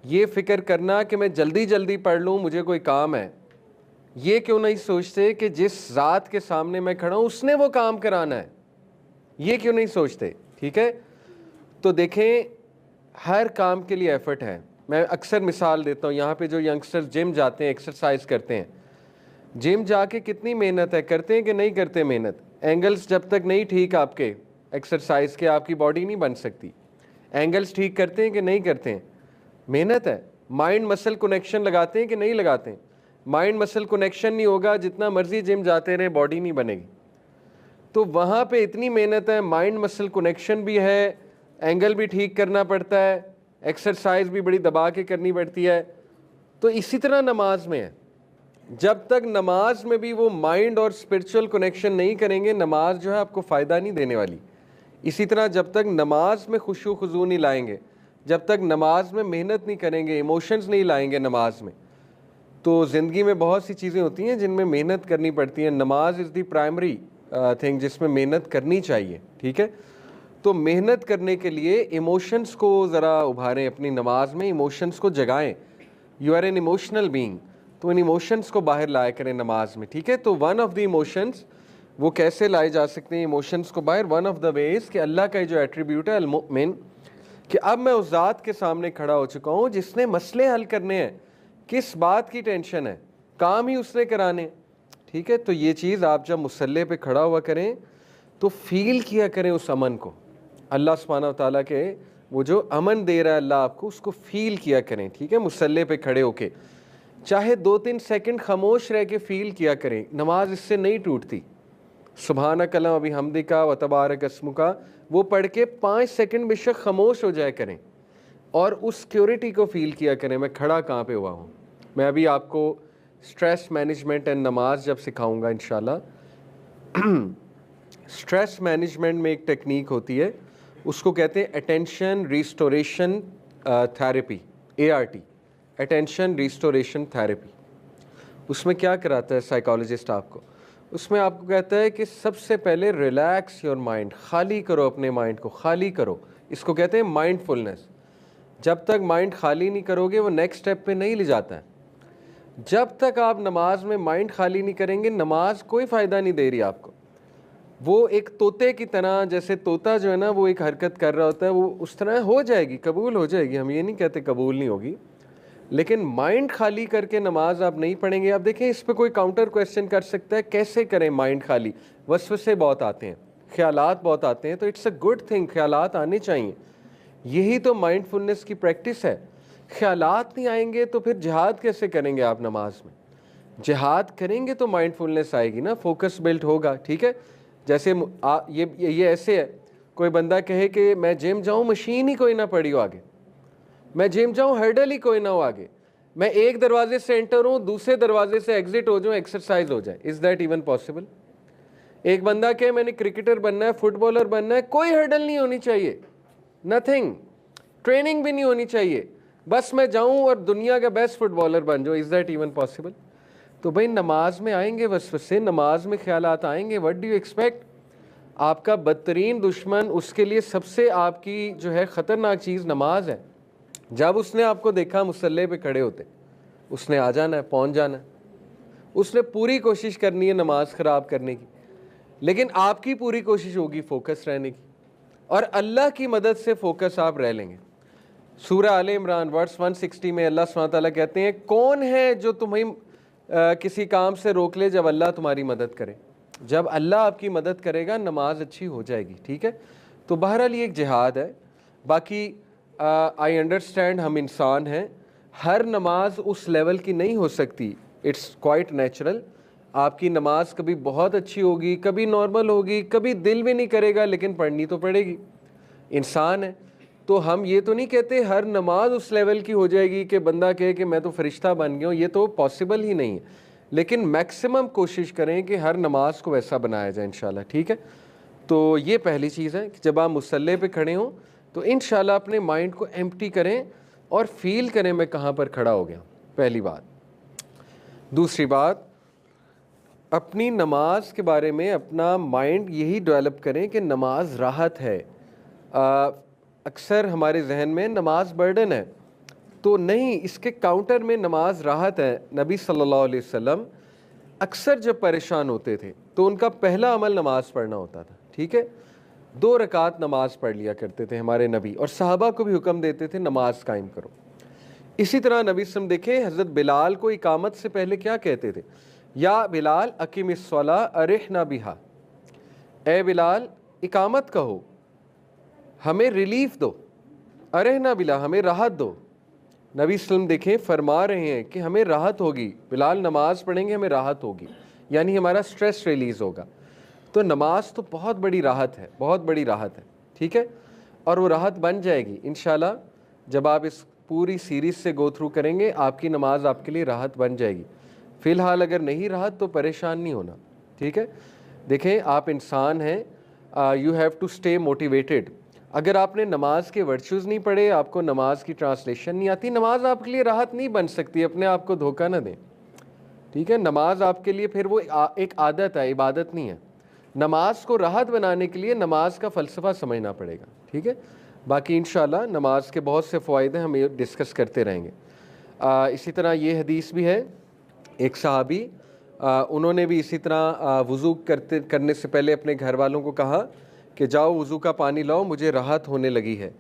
ये फिक्र करना कि मैं जल्दी जल्दी पढ़ लूँ, मुझे कोई काम है, ये क्यों नहीं सोचते कि जिस ज़ात के सामने मैं खड़ा हूँ उसने वो काम कराना है, ये क्यों नहीं सोचते, ठीक है। तो देखें, हर काम के लिए एफर्ट है। मैं अक्सर मिसाल देता हूँ, यहाँ पे जो यंगस्टर्स जिम जाते हैं, एक्सरसाइज करते हैं, जिम जाके कितनी मेहनत है, करते हैं कि नहीं करते मेहनत। एंगल्स जब तक नहीं ठीक आपके एक्सरसाइज के, आपकी बॉडी नहीं बन सकती। एंगल्स ठीक करते हैं कि नहीं करते हैं, मेहनत है। माइंड मसल कनेक्शन लगाते हैं कि नहीं लगाते हैं, माइंड मसल कनेक्शन नहीं होगा, जितना मर्जी जिम जाते रहे बॉडी नहीं बनेगी। तो वहाँ पे इतनी मेहनत है, माइंड मसल कनेक्शन भी है, एंगल भी ठीक करना पड़ता है, एक्सरसाइज भी बड़ी दबा के करनी पड़ती है। तो इसी तरह नमाज में है, जब तक नमाज में भी वो माइंड और स्पिरिचुअल कनेक्शन नहीं करेंगे, नमाज जो है आपको फ़ायदा नहीं देने वाली। इसी तरह जब तक नमाज में खुशू खुजू नहीं लाएंगे, जब तक नमाज में मेहनत नहीं करेंगे, इमोशंस नहीं लाएंगे नमाज में, तो ज़िंदगी में बहुत सी चीज़ें होती हैं जिनमें मेहनत करनी पड़ती है। नमाज इज़ दी प्राइमरी थिंग जिसमें मेहनत करनी चाहिए, ठीक है। तो मेहनत करने के लिए इमोशंस को ज़रा उभारें अपनी नमाज में, इमोशंस को जगाएं। You are an emotional being, तो इन इमोशंस को बाहर लाया करें नमाज में, ठीक है। तो वन ऑफ द इमोशंस वो कैसे लाए जा सकते हैं इमोशंस को बाहर, वन ऑफ द वेज़ कि अल्लाह का जो एट्रीब्यूट है अल-मुमिन, कि अब मैं उस ज़ात के सामने खड़ा हो चुका हूँ जिसने मसले हल करने हैं, किस बात की टेंशन है, काम ही उसने कराने, ठीक है। तो ये चीज़ आप जब मुसल्ले पे खड़ा हुआ करें तो फील किया करें उस अमन को, अल्लाह सुब्हानहू व तआला के वो जो अमन दे रहा है अल्लाह आपको, उसको फील किया करें, ठीक है। मुसल्ले पे खड़े होके चाहे 2-3 सेकंड खामोश रह के फील किया करें, नमाज इससे नहीं टूटती। सुबहानक अल्लाहुम्मा व बिहम्दिका व तबारक अस्मुका वो पढ़ के 5 सेकंड बेशक खामोश हो जाया करें और उस सिक्योरिटी को फील किया करें, मैं खड़ा कहाँ पे हुआ हूँ। मैं अभी आपको स्ट्रेस मैनेजमेंट एंड नमाज जब सिखाऊंगा इंशाल्लाह, स्ट्रेस मैनेजमेंट में एक टेक्निक होती है, उसको कहते हैं attention restoration therapy, ART, attention restoration therapy. उसमें क्या कराता है साइकोलॉजिस्ट आपको, उसमें आपको कहता है कि सबसे पहले रिलैक्स योर माइंड, खाली करो अपने माइंड को, खाली करो। इसको कहते हैं माइंडफुलनेस। जब तक माइंड खाली नहीं करोगे वो नेक्स्ट स्टेप पे नहीं ले जाता है। जब तक आप नमाज में माइंड खाली नहीं करेंगे, नमाज कोई फ़ायदा नहीं दे रही आपको। वो एक तोते की तरह, जैसे तोता जो है ना वो एक हरकत कर रहा होता है, वो उस तरह हो जाएगी, कबूल हो जाएगी, हम ये नहीं कहते कबूल नहीं होगी, लेकिन माइंड खाली करके नमाज आप नहीं पढ़ेंगे। आप देखें, इस पर कोई काउंटर क्वेश्चन कर सकता है, कैसे करें माइंड खाली। वसवसे बहुत आते हैं, ख्यालात बहुत आते हैं, तो इट्स अ गुड थिंग, ख्यालात आने चाहिए, यही तो माइंडफुलनेस की प्रैक्टिस है। ख्यालात नहीं आएंगे तो फिर जिहाद कैसे करेंगे आप नमाज में? जिहाद करेंगे तो माइंडफुलनेस आएगी ना, फोकस बिल्ट होगा, ठीक है। जैसे ये ऐसे है, कोई बंदा कहे कि मैं जिम जाऊँ, मशीन ही कोई ना पड़ी हो आगे, मैं जिम जाऊँ, हर्डल ही कोई ना हो आगे, मैं एक दरवाजे से एंटर हूँ, दूसरे दरवाजे से एग्जिट हो जाऊँ, एक्सरसाइज हो जाए, इज़ दैट इवन पॉसिबल? एक बंदा कहे मैंने क्रिकेटर बनना है, फुटबॉलर बनना है, कोई हर्डल नहीं होनी चाहिए, नथिंग, ट्रेनिंग भी नहीं होनी चाहिए, बस मैं जाऊँ और दुनिया का बेस्ट फुटबॉलर बन जाऊँ, इज़ दैट इवन पॉसिबल? तो भाई नमाज में आएंगे वसवसे, नमाज में ख्यालात आएंगे, व्हाट डू यू एक्सपेक्ट? आपका बदतरीन दुश्मन, उसके लिए सबसे आपकी जो है ख़तरनाक चीज़ नमाज है। जब उसने आपको देखा मुसल्ले पे खड़े होते, उसने आ जाना है, पहुंच जाना है, उसने पूरी कोशिश करनी है नमाज ख़राब करने की, लेकिन आपकी पूरी कोशिश होगी फोकस रहने की, और अल्लाह की मदद से फोकस आप रह लेंगे। सूरह आले इमरान वर्स 160 में अल्लाह सुब्हानहू व तआला कहते हैं, कौन है जो तुम्हें किसी काम से रोक ले जब अल्लाह तुम्हारी मदद करे? जब अल्लाह आपकी मदद करेगा नमाज अच्छी हो जाएगी, ठीक है। तो बहरहाल ये एक जिहाद है। बाकी आई अंडरस्टैंड हम इंसान हैं, हर नमाज उस लेवल की नहीं हो सकती, इट्स क्वाइट नेचुरल। आपकी नमाज कभी बहुत अच्छी होगी, कभी नॉर्मल होगी, कभी दिल भी नहीं करेगा, लेकिन पढ़नी तो पड़ेगी, इंसान है। तो हम ये तो नहीं कहते हर नमाज उस लेवल की हो जाएगी कि बंदा कहे कि मैं तो फरिश्ता बन गया हूँ, ये तो पॉसिबल ही नहीं है। लेकिन मैक्सिमम कोशिश करें कि हर नमाज को वैसा बनाया जाए इंशाल्लाह, ठीक है। तो ये पहली चीज़ है कि जब आप मुसल्ले पे खड़े हों तो इंशाल्लाह अपने माइंड को एम्प्टी करें और फील करें मैं कहाँ पर खड़ा हो गया, पहली बात। दूसरी बात, अपनी नमाज के बारे में अपना माइंड यही डेवलप करें कि नमाज राहत है। अक्सर हमारे जहन में नमाज बर्डन है, तो नहीं, इसके काउंटर में नमाज राहत है। नबी सल्लल्लाहु अलैहि वसल्लम अक्सर जब परेशान होते थे तो उनका पहला अमल नमाज पढ़ना होता था, ठीक है। 2 रकात नमाज पढ़ लिया करते थे हमारे नबी, और सहाबा को भी हुक्म देते थे नमाज कायम करो। इसी तरह नबी सल्लम देखे हज़रत बिलाल को इकामत से पहले क्या कहते थे, या बिलाल अकीमिस्सला अरिहना बिहा, ए बिलाल इकामत कहो, हमें रिलीफ दो, अरिहना बिला, हमें राहत दो। नबी सल्लम देखें फरमा रहे हैं कि हमें राहत होगी, बिलाल नमाज पढ़ेंगे हमें राहत होगी, यानी हमारा स्ट्रेस रिलीज़ होगा। तो नमाज तो बहुत बड़ी राहत है, बहुत बड़ी राहत है, ठीक है। और वो राहत बन जाएगी इंशाल्लाह, जब आप इस पूरी सीरीज़ से गो थ्रू करेंगे आपकी नमाज आपके लिए राहत बन जाएगी। फ़िलहाल अगर नहीं राहत तो परेशान नहीं होना, ठीक है। देखें आप इंसान हैं, you have to stay motivated. अगर आपने नमाज के वर्चूज़ नहीं पढ़े, आपको नमाज की ट्रांसलेशन नहीं आती, नमाज आपके लिए राहत नहीं बन सकती। अपने आप को धोखा ना दें, ठीक है। नमाज आपके लिए फिर वो एक आदत है, इबादत नहीं है। नमाज को राहत बनाने के लिए नमाज का फ़लसफ़ा समझना पड़ेगा, ठीक है। बाकी इंशाल्लाह नमाज के बहुत से फ़वाइद हैं, हम ये डिस्कस करते रहेंगे। इसी तरह ये हदीस भी है, एक सहाबी उन्होंने भी इसी तरह वज़ू करने से पहले अपने घर वालों को कहा कि जाओ वज़ू का पानी लाओ, मुझे राहत होने लगी है।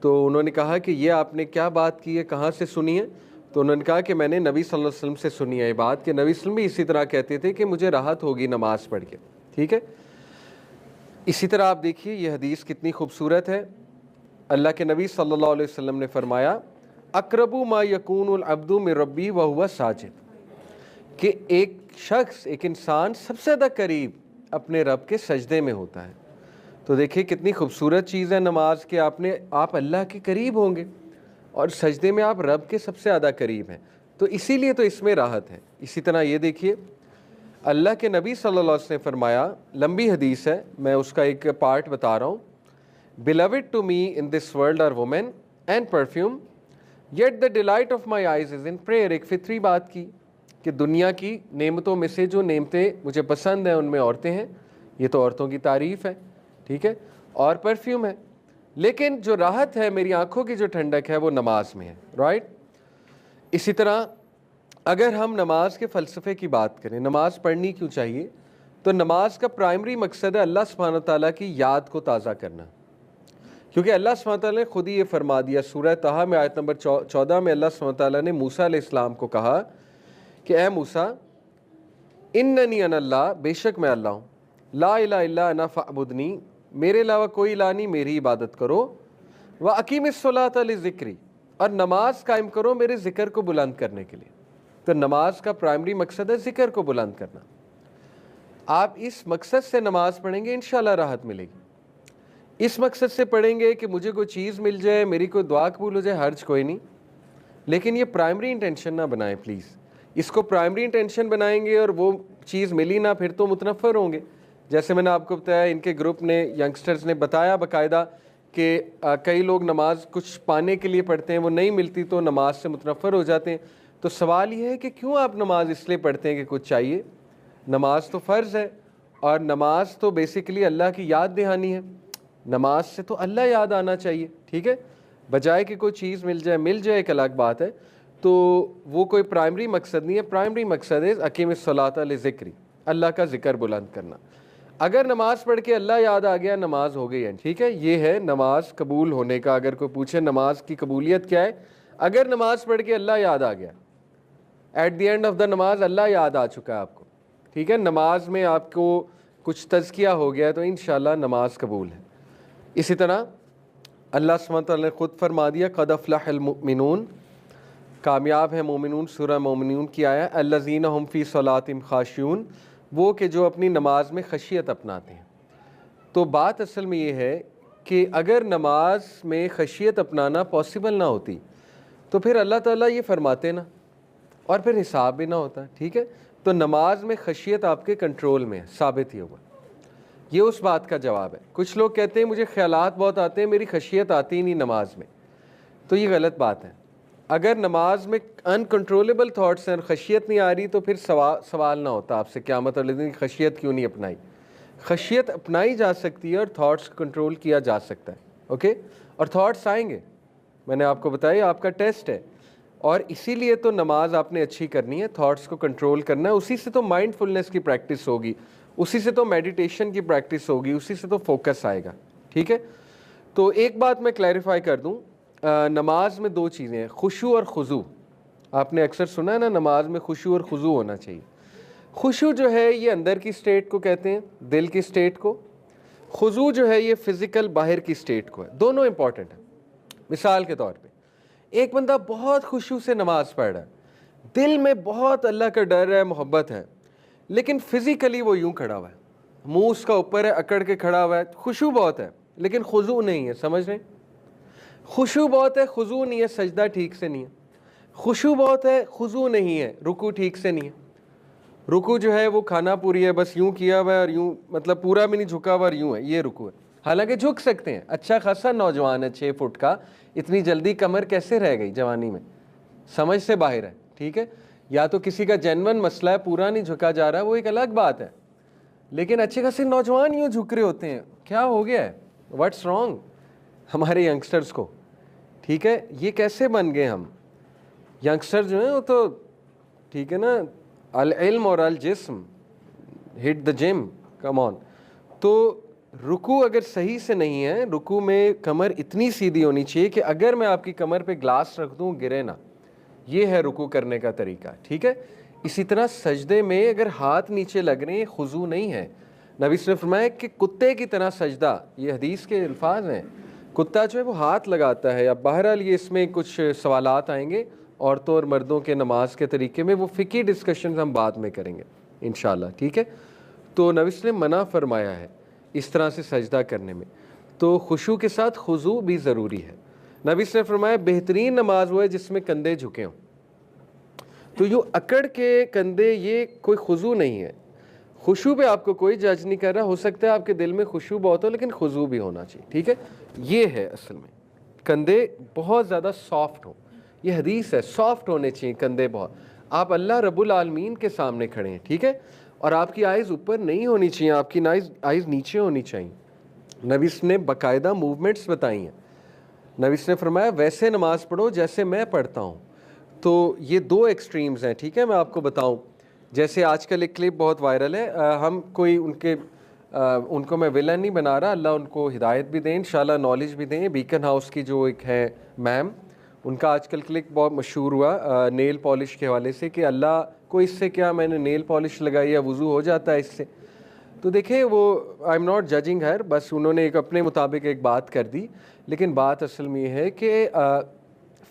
तो उन्होंने कहा कि ये आपने क्या बात की है, कहाँ से सुनी है? तो उन्होंने कहा कि मैंने नबी सल्लल्लाहु अलैहि वसल्लम से सुनी है ये बात, कि नबी सल्लल्लाहु अलैहि वसल्लम भी इसी तरह कहते थे कि मुझे राहत होगी नमाज़ पढ़ के, ठीक है। इसी तरह आप देखिए ये हदीस कितनी खूबसूरत है। अल्लाह के नबी सल्लल्लाहु अलैहि वसल्लम ने फरमाया, अक़रबु मा यकूनुल अब्दु मिन रब्बी व हुवा साजिद, कि एक शख्स, एक इंसान सबसे ज़्यादा करीब अपने रब के सजदे में होता है। तो देखिए कितनी खूबसूरत चीज़ है नमाज के, आप अल्लाह के करीब होंगे और सजदे में आप रब के सबसे ज़्यादा करीब हैं, तो इसीलिए तो इसमें राहत है। इसी तरह ये देखिए अल्लाह के नबी सल्लल्लाहु अलैहि वसल्लम ने फरमाया, लंबी हदीस है, मैं उसका एक पार्ट बता रहा हूँ। Beloved to me in this world are women and perfume, yet the delight of my eyes is in prayer। एक फितरी बात की कि दुनिया की नेमतों में से जो नेमतें मुझे पसंद हैं उनमें औरतें हैं, ये तो औरतों की तारीफ़ है, ठीक है, और परफ्यूम है, लेकिन जो राहत है, मेरी आंखों की जो ठंडक है वो नमाज में है, राइट। इसी तरह अगर हम नमाज के फ़लसफ़े की बात करें, नमाज पढ़नी क्यों चाहिए, तो नमाज का प्राइमरी मकसद है अल्लाह सुब्हानहू व तआला की याद को ताज़ा करना। क्योंकि अल्लाह सुब्हानहू व तआला ने खुद ही ये फरमा दिया, सूरह तहा में आयत नंबर 14 में अल्लाह सुब्हानहू व तआला ने मूसा अलैहिस्सलाम को कहा कि ए मूसा, इन्ननी अनल्लाह, बेशक मैं अल्लाह हूँ, ला इलाहा इल्ला अना फ़अबुदनी, मेरे अलावा कोई इलाह नहीं, मेरी इबादत करो, व अकीमिस्सलाता लिज़िक्री, और नमाज कायम करो मेरे ज़िक्र को बुलंद करने के लिए। तो नमाज का प्राइमरी मकसद है ज़िक्र को बुलंद करना। आप इस मकसद से नमाज पढ़ेंगे इंशाल्लाह राहत मिलेगी। इस मकसद से पढ़ेंगे कि मुझे कोई चीज़ मिल जाए, मेरी कोई दुआ कबूल हो जाए, हर्ज कोई नहीं, लेकिन ये प्राइमरी इंटेंशन ना बनाएं प्लीज़। इसको प्राइमरी इंटेंशन बनाएंगे और वो चीज़ मिली ना, फिर तो मुतनफ़र होंगे। जैसे मैंने आपको बताया, इनके ग्रुप ने, यंगस्टर्स ने बताया बाकायदा कि कई लोग नमाज कुछ पाने के लिए पढ़ते हैं, वो नहीं मिलती तो नमाज से मुतनफ़र हो जाते हैं। तो सवाल ये है कि क्यों आप नमाज इसलिए पढ़ते हैं कि कुछ चाहिए? नमाज तो फ़र्ज़ है, और नमाज तो बेसिकली अल्लाह की याद दहानी है। नमाज से तो अल्लाह याद आना चाहिए, ठीक है, बजाय कि कोई चीज़ मिल जाए एक अलग बात है। तो वो कोई प्राइमरी मकसद नहीं है। प्राइमरी मकसद है अकीमिस्सलाता लिज़िक्री, अल्लाह का ज़िक्र बुलंद करना। अगर नमाज पढ़ के अल्लाह याद आ गया, नमाज हो गई है, ठीक है। ये है नमाज कबूल होने का। अगर कोई पूछे नमाज की कबूलियत क्या है, अगर नमाज पढ़ के अल्लाह याद आ गया, at the end of the नमाज अल्लाह याद आ चुका है आपको, ठीक है, नमाज में आपको कुछ तज़किया हो गया है, तो इंशाल्लाह नमाज कबूल है। इसी तरह अल्लाह सुब्हानहू व तआला ने खुद फरमा दिया, क़द अफ़लहल मुमिनून, कामयाब है मोमिनून, सूरह मोमिनून की आया, अल्लज़ीना हुम फ़ी सलातिहिम खाशिऊन, वो कि जो अपनी नमाज में खशियत अपनाते हैं। तो बात असल में ये है कि अगर नमाज में खशियत अपनाना पॉसिबल ना होती तो फिर अल्लाह ताला ये फरमाते ना, और फिर हिसाब भी ना होता, ठीक है। तो नमाज में खशियत आपके कंट्रोल में है, साबित ही होगा। ये उस बात का जवाब है। कुछ लोग कहते हैं मुझे ख्यालात बहुत आते हैं, मेरी खशियत आती ही नहीं नमाज में, तो ये गलत बात है। अगर नमाज में अनकंट्रोलेबल थॉट्स हैं और खशियत नहीं आ रही तो फिर सवाल ना होता आपसे क़यामत वाले दिन खशियत क्यों नहीं अपनाई। खशियत अपनाई जा सकती है और थॉट्स कंट्रोल किया जा सकता है, ओके। और थॉट्स आएंगे, मैंने आपको बताया आपका टेस्ट है, और इसीलिए तो नमाज आपने अच्छी करनी है, थॉट्स को कंट्रोल करना है। उसी से तो माइंडफुलनेस की प्रैक्टिस होगी, उसी से तो मेडिटेशन की प्रैक्टिस होगी, उसी से तो फोकस आएगा, ठीक है। तो एक बात मैं क्लैरिफाई कर दूं, नमाज में दो चीज़ें हैं, खुशू और खुजू। आपने अक्सर सुना है ना, नमाज में खुशू और खुजू होना चाहिए। खुशू जो है ये अंदर की स्टेट को कहते हैं, दिल की स्टेट को। खुजू जो है ये फिज़िकल बाहर की स्टेट को है। दोनों इंपॉर्टेंट है। मिसाल के तौर पे एक बंदा बहुत खुशू से नमाज पढ़ रहा है, दिल में बहुत अल्लाह का डर है, मोहब्बत है, लेकिन फिज़िकली वो यूं खड़ा हुआ है, मुंह उसका ऊपर है, अकड़ के खड़ा हुआ है, खुशू बहुत है लेकिन खुजू नहीं है। समझ रहे? खुशू बहुत है, खुजू नहीं है, सजदा ठीक से नहीं है। खुशू बहुत है, खुजू नहीं है, रुकू ठीक से नहीं है। रुकू जो है वो खाना पूरी है, बस यूं किया हुआ है और यूं, मतलब पूरा भी नहीं झुका हुआ और यूं है, ये रुकू है। हालांकि झुक सकते हैं, अच्छा खासा नौजवान है 6 फुट का, इतनी जल्दी कमर कैसे रह गई जवानी में, समझ से बाहर है, ठीक है। या तो किसी का जेन्युइन मसला है, पूरा नहीं झुका जा रहा है, वो एक अलग बात है, लेकिन अच्छे खासे नौजवान यूं झुक रहे होते हैं, क्या हो गया है, व्हाट्स रॉन्ग हमारे यंगस्टर्स को, ठीक है। ये कैसे बन गए हम यंगस्टर जो हैं, वो तो ठीक है ना, अल इल्म और अल जिस्म, hit the gym, come on. तो रुकू अगर सही से नहीं है, रुकू में कमर इतनी सीधी होनी चाहिए कि अगर मैं आपकी कमर पे ग्लास रख दूं गिरे ना, ये है रुकू करने का तरीका, ठीक है। इसी तरह सजदे में अगर हाथ नीचे लग रहे हैं, खुजू नहीं है। नबी ने फरमाया कि कुत्ते की तरह सजदा, ये हदीस के अल्फाज हैं, कुत्ता जो है वो हाथ लगाता है। अब बहरहाल ये इसमें कुछ सवालात आएंगे औरतों और मर्दों के नमाज के तरीके में, वो फ़िकी डिस्कशन हम बाद में करेंगे इंशाल्लाह, ठीक है। तो नबी ने मना फरमाया है इस तरह से सजदा करने में, तो खुशू के साथ खुजू भी ज़रूरी है। नबी ने फरमाया बेहतरीन नमाज वो है जिसमें कंधे झुके हों। तो यो अकड़ के कंधे, ये कोई खुजू नहीं है। खुशू पे आपको कोई जज नहीं कर रहा, हो सकता है आपके दिल में खुशू बहुत हो लेकिन खुजू भी होना चाहिए, ठीक है। ये है असल में, कंधे बहुत ज़्यादा सॉफ्ट हो, ये हदीस है, सॉफ्ट होने चाहिए कंधे बहुत। आप अल्लाह रब्बुल आलमीन के सामने खड़े हैं, ठीक है, और आपकी आइज़ ऊपर नहीं होनी चाहिए, आपकी आइज़ नीचे होनी चाहिए। नबी ने बाकायदा मूवमेंट्स बताई हैं। नबी ने फरमाया वैसे नमाज पढ़ो जैसे मैं पढ़ता हूँ। तो ये दो एक्सट्रीम्स हैं, ठीक है। मैं आपको बताऊँ, जैसे आजकल एक क्लिप बहुत वायरल है, हम कोई उनको मैं विलन नहीं बना रहा, अल्लाह उनको हिदायत भी दें, इंशाल्लाह नॉलेज भी दें। बीकन हाउस की जो एक है मैम, उनका आजकल क्लिप बहुत मशहूर हुआ नेल पॉलिश के हवाले से कि अल्लाह को इससे क्या, मैंने नेल पॉलिश लगाई या वज़ू हो जाता है इससे। तो देखें, वो आई एम नॉट जजिंग हर, बस उन्होंने एक अपने मुताबिक एक बात कर दी, लेकिन बात असल में ये है कि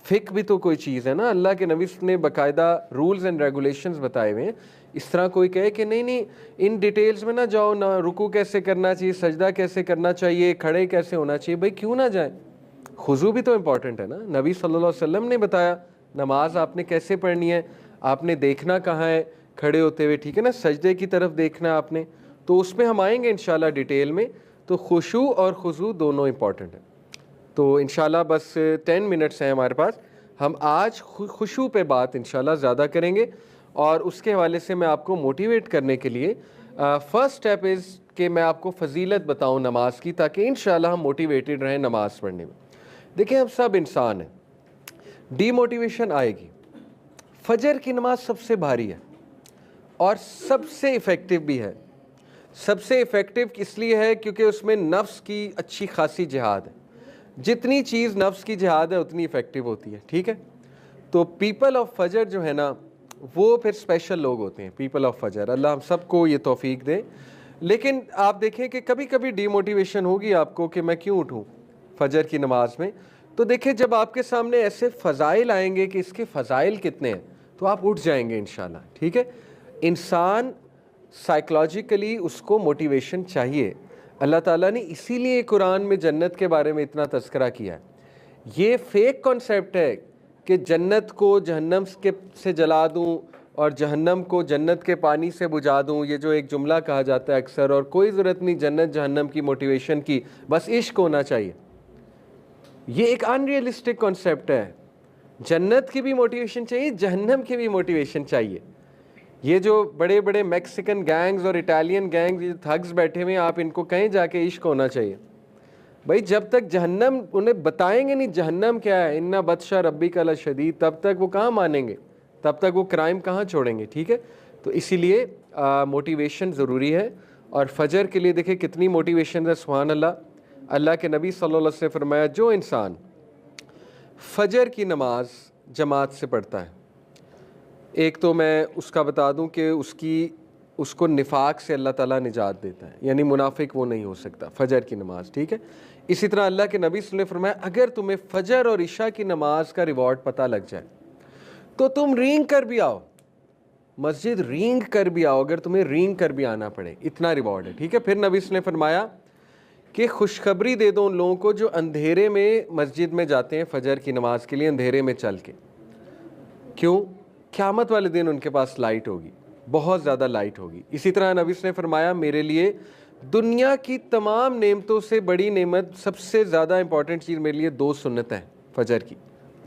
फ़िक भी तो कोई चीज़ है ना। अल्लाह के नबी ने बाकायदा रूल्स एंड रेगुलेशंस बताए हुए हैं। इस तरह कोई कहे कि नहीं नहीं इन डिटेल्स में ना जाओ, ना रुकू कैसे करना चाहिए, सजदा कैसे करना चाहिए, खड़े कैसे होना चाहिए, भाई क्यों ना जाए। खुजू भी तो इम्पॉर्टेंट है ना। नबी सल्लल्लाहु अलैहि वसल्लम ने बताया नमाज आपने कैसे पढ़नी है, आपने देखना कहाँ है खड़े होते हुए, ठीक है ना, सजदे की तरफ देखना आपने। तो उसमें हम आएंगे इंशाल्लाह डिटेल में। तो खुशू और खुजू दोनों इम्पॉर्टेंट है। तो इंशाल्लाह बस 10 मिनट्स हैं हमारे पास, हम आज खुशू पे बात इंशाल्लाह ज़्यादा करेंगे, और उसके हवाले से मैं आपको मोटिवेट करने के लिए फ़र्स्ट स्टेप इज़ कि मैं आपको फ़जीलत बताऊं नमाज की, ताकि इंशाल्लाह हम मोटिवेटेड रहें नमाज़ पढ़ने में। देखिए, हम सब इंसान हैं, डीमोटिवेशन आएगी। फजर की नमाज सबसे भारी है और सबसे इफ़ेक्टिव भी है। सबसे इफ़ेक्टिव इसलिए है क्योंकि उसमें नफ्स की अच्छी खासी जिहाद है। जितनी चीज़ नफ्स की जिहाद है उतनी इफ़ेक्टिव होती है, ठीक है। तो पीपल ऑफ फजर जो है ना, वो फिर स्पेशल लोग होते हैं, पीपल ऑफ फजर। अल्लाह हम सबको ये तौफीक दे। लेकिन आप देखें कि कभी कभी डीमोटिवेशन होगी आपको कि मैं क्यों उठूं फजर की नमाज में, तो देखिए जब आपके सामने ऐसे फ़ज़ाइल आएंगे कि इसके फ़ज़ाइल कितने हैं तो आप उठ जाएंगे इंशाल्लाह, ठीक है। इंसान साइकोलॉजिकली उसको मोटिवेशन चाहिए। अल्लाह ताला ने इसीलिए कुरान में जन्नत के बारे में इतना तज़किरा किया है। ये फेक कॉन्सेप्ट है कि जन्नत को जहन्नम के से जला दूं और जहन्नम को जन्नत के पानी से बुझा दूं, ये जो एक जुमला कहा जाता है अक्सर, और कोई ज़रूरत नहीं जन्नत जहन्नम की मोटिवेशन की, बस इश्क होना चाहिए। ये एक अनरियलिस्टिक कॉन्सेप्ट है। जन्नत की भी मोटिवेशन चाहिए, जहन्नम की भी मोटिवेशन चाहिए। ये जो बड़े बड़े मैक्सिकन गैंग्स और इटालियन गैंग्स, ये थग्स बैठे हुए हैं, आप इनको कहीं जाके इश्क होना चाहिए। भाई जब तक जहन्नम उन्हें बताएंगे नहीं जहन्नम क्या है, इन्ना बदशा रब्बी का लशदीद, तब तक वो कहाँ मानेंगे, तब तक वो क्राइम कहाँ छोड़ेंगे, ठीक है। तो इसीलिए मोटिवेशन ज़रूरी है। और फजर के लिए देखिए कितनी मोटिवेशन है, सुभान अल्लाह। अल्लाह के नबी सल्लल्लाहु अलैहि वसल्लम ने फरमाया जो इंसान फजर की नमाज जमात से पढ़ता है, एक तो मैं उसका बता दूं कि उसको निफाक से अल्लाह ताला निजात देता है, यानी मुनाफिक वो नहीं हो सकता फजर की नमाज, ठीक है। इसी तरह अल्लाह के नबी सल्लल्लाहु अलैहि वसल्लम ने फरमाया अगर तुम्हें फजर और इशा की नमाज का रिवॉर्ड पता लग जाए तो तुम रींग कर भी आओ, मस्जिद रींग कर भी आओ, अगर तुम्हें रींग कर भी आना पड़े, इतना रिवॉर्ड है, ठीक है। फिर नबी सल्लल्लाहु अलैहि वसल्लम ने फरमाया कि खुशखबरी दे दो उन लोगों को जो अंधेरे में मस्जिद में जाते हैं फजर की नमाज के लिए, अंधेरे में चल के। क्यों? क़यामत वाले दिन उनके पास लाइट होगी, बहुत ज़्यादा लाइट होगी। इसी तरह नबी ने फरमाया मेरे लिए दुनिया की तमाम नेमतों से बड़ी नेमत, सबसे ज़्यादा इंपॉर्टेंट चीज़ मेरे लिए 2 सुन्नतें हैं फजर की,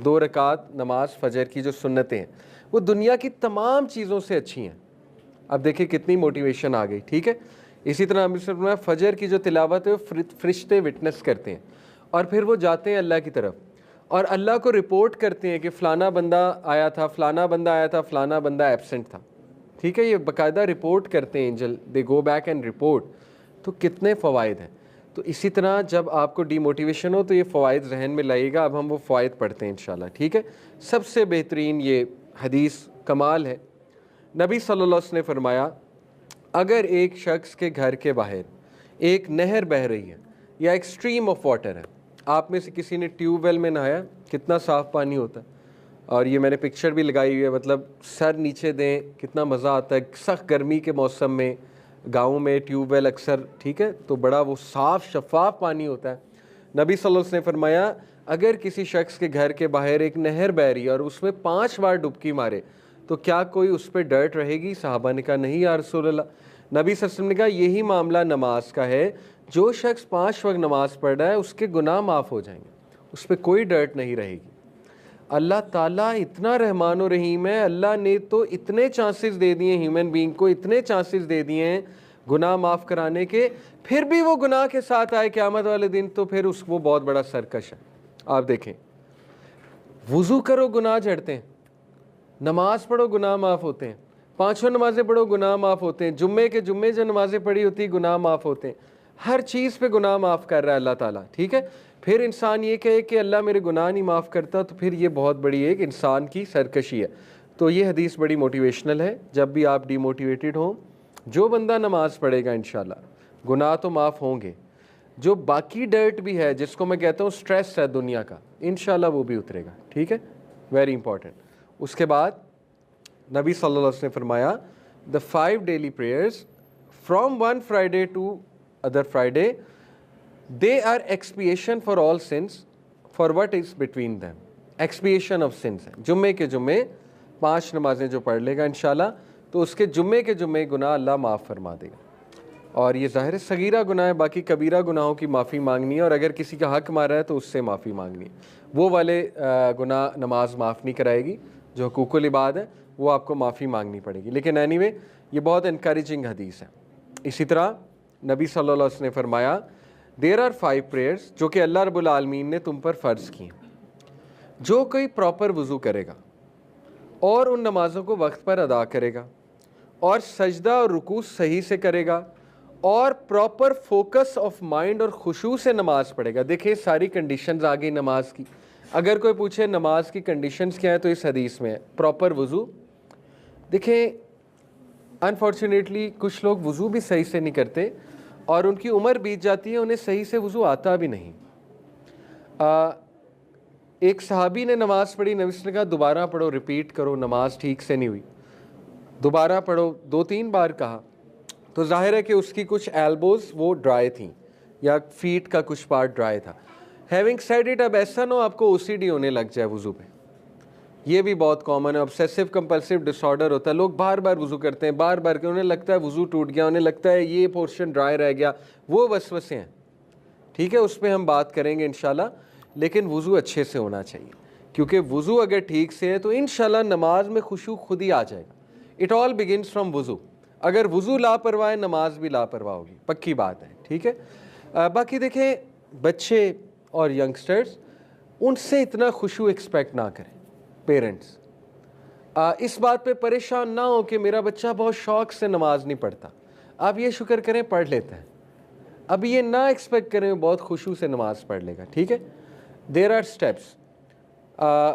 2 रकात नमाज फजर की जो सुन्नतें हैं वो दुनिया की तमाम चीज़ों से अच्छी हैं। अब देखिए कितनी मोटिवेशन आ गई, ठीक है। इसी तरह नबी ने फरमाया फजर की जो तिलावत है वो फरिश्ते विटनेस करते हैं और फिर वो जाते हैं अल्लाह की तरफ और अल्लाह को रिपोर्ट करते हैं कि फ़लाना बंदा आया था, फ़लाना बंदा आया था, फ़लाना बंदा एब्सेंट था, ठीक है। ये बाकायदा रिपोर्ट करते हैं angel, they go back and report. तो कितने फ़वाइद हैं। तो इसी तरह जब आपको डीमोटिवेशन हो तो ये फ़वाइद जहन में लाइएगा। अब हम वो फ़वाइद पढ़ते हैं इंशाल्लाह, ठीक है। सबसे बेहतरीन ये हदीस कमाल है। नबी सल्लल्लाहु अलैहि वसल्लम ने फरमाया अगर एक शख्स के घर के बाहर एक नहर बह रही है या एक स्ट्रीम ऑफ वाटर है, आप में से किसी ने ट्यूबवेल में नहाया, कितना साफ़ पानी होता है, और ये मैंने पिक्चर भी लगाई हुई है, मतलब सर नीचे दें कितना मज़ा आता है। सख्त गर्मी के मौसम में गाँव में ट्यूबवेल अक्सर, ठीक है, तो बड़ा वो साफ़ शफाफ पानी होता है। नबी सल्लल्लाहु अलैहि वसल्लम ने फरमाया अगर किसी शख्स के घर के बाहर एक नहर बह रही है और उसमें 5 बार डुबकी मारे तो क्या कोई उस पर डर्ट रहेगी? सहाबा ने कहा नहीं या रसूल अल्लाह। नबी सल्लल्लाहु अलैहि वसल्लम ने कहा यही मामला नमाज का है, जो शख्स 5 वक्त नमाज पढ़ रहा है उसके गुनाह माफ़ हो जाएंगे, उस पर कोई डर्ट नहीं रहेगी। अल्लाह ताला इतना रहमान और रहीम है, अल्लाह ने तो इतने चांसेस दे दिए ह्यूमन बीइंग को, इतने चांसेस दे दिए हैं गुनाह माफ़ कराने के, फिर भी वो गुनाह के साथ आए क़यामत वाले दिन तो फिर वो बहुत बड़ा सरकश है। आप देखें, वुज़ू करो गुनाह झड़ते हैं, नमाज पढ़ो गुनाह माफ़ होते हैं, 5 नमाज़ें पढ़ो गुनाह माफ़ होते हैं, जुम्मे के जुम्मे जो नमाज़ें पढ़ी होती गुनाह माफ़ होते हैं, हर चीज़ पे गुनाह माफ़ कर रहा है अल्लाह ताला, ठीक है। फिर इंसान ये कहे कि अल्लाह मेरे गुनाह नहीं माफ़ करता, तो फिर ये बहुत बड़ी एक इंसान की सरकशी है। तो ये हदीस बड़ी मोटिवेशनल है। जब भी आप डीमोटिवेटेड हों, जो बंदा नमाज पढ़ेगा इंशाल्लाह गुनाह तो माफ़ होंगे, जो बाकी डर्ट भी है जिसको मैं कहता हूँ स्ट्रेस है दुनिया का, इंशाल्लाह वो भी उतरेगा, ठीक है। Very important. उसके बाद नबी सल्लल्लाहु अलैहि वसल्लम ने फरमाया the 5 daily prayers from one Friday to other Friday they are expiation for all sins for what is between them. Expiation of sins है, जुम्मे के जुम्मे 5 नमाजें जो पढ़ लेगा इंशाल्लाह तो उसके जुम्मे के जुम्मे गुनाह अल्लाह माफ़ फरमा देगा। और ये ज़ाहिर सगीरा गुनाह है, बाकी कबीरा गुनाहों की माफ़ी मांगनी है, और अगर किसी का हक़ मारा है तो उससे माफ़ी मांगनी है। वो वाले गुनाह नमाज माफ़ नहीं कराएगी, जो हुकूकुल इबाद है वो आपको माफ़ी मांगनी पड़ेगी। लेकिन एनीवे ये बहुत इनकरेजिंग हदीस है। इसी तरह नबी सल्लल्लाहु अलैहि वसल्लम ने फरमाया देयर आर 5 प्रेयर्स जो कि अल्लाह रब्बुल आलमीन ने तुम पर फ़र्ज़ की हैं। जो कोई प्रॉपर वज़ू करेगा और उन नमाज़ों को वक्त पर अदा करेगा और सजदा और रुकू सही से करेगा और प्रॉपर फोकस ऑफ माइंड और खुशू से नमाज़ पढ़ेगा। देखिए सारी कंडीशंस आ गई नमाज की। अगर कोई पूछे नमाज की कंडीशंस क्या है तो इस हदीस में है प्रॉपर वज़ू। देखिए अनफॉर्चुनेटली कुछ लोग वज़ू भी सही से नहीं करते और उनकी उम्र बीत जाती है, उन्हें सही से वज़ू आता भी नहीं। एक सहाबी ने नमाज पढ़ी, नबी ने कहा दोबारा पढ़ो, रिपीट करो, नमाज ठीक से नहीं हुई, दोबारा पढ़ो, 2-3 बार कहा। तो जाहिर है कि उसकी कुछ एल्बोज वो ड्राई थी या फीट का कुछ पार्ट ड्राई था। हैविंग सेड इट, अब ऐसा ना हो आपको ओसीडी होने लग जाए वज़ू पे, ये भी बहुत कॉमन है। ऑब्सेसिव कंपल्सिव डिसऑर्डर होता है, लोग बार बार वज़ू करते हैं, बार बार, उन्हें लगता है वज़ू टूट गया, उन्हें लगता है ये पोर्शन ड्राई रह गया, वो वसवसे हैं। ठीक है, उस पर हम बात करेंगे इंशाल्लाह, लेकिन वज़ू अच्छे से होना चाहिए, क्योंकि वज़ू अगर ठीक से है तो इंशाल्लाह नमाज में खुशू खुद ही आ जाएगा। इट ऑल बिगिनस फ्रॉम वज़ू। अगर वज़ू लापरवाह है, नमाज भी लापरवाह होगी, पक्की बात है। ठीक है, बाकी देखें बच्चे और यंगस्टर्स, उनसे इतना खुशू एक्सपेक्ट ना करें। पेरेंट्स इस बात पे परेशान ना हो कि मेरा बच्चा बहुत शौक से नमाज नहीं पढ़ता, आप ये शुक्र करें पढ़ लेता है। अब ये ना एक्सपेक्ट करें बहुत खुशू से नमाज पढ़ लेगा। ठीक है, देयर आर स्टेप्स।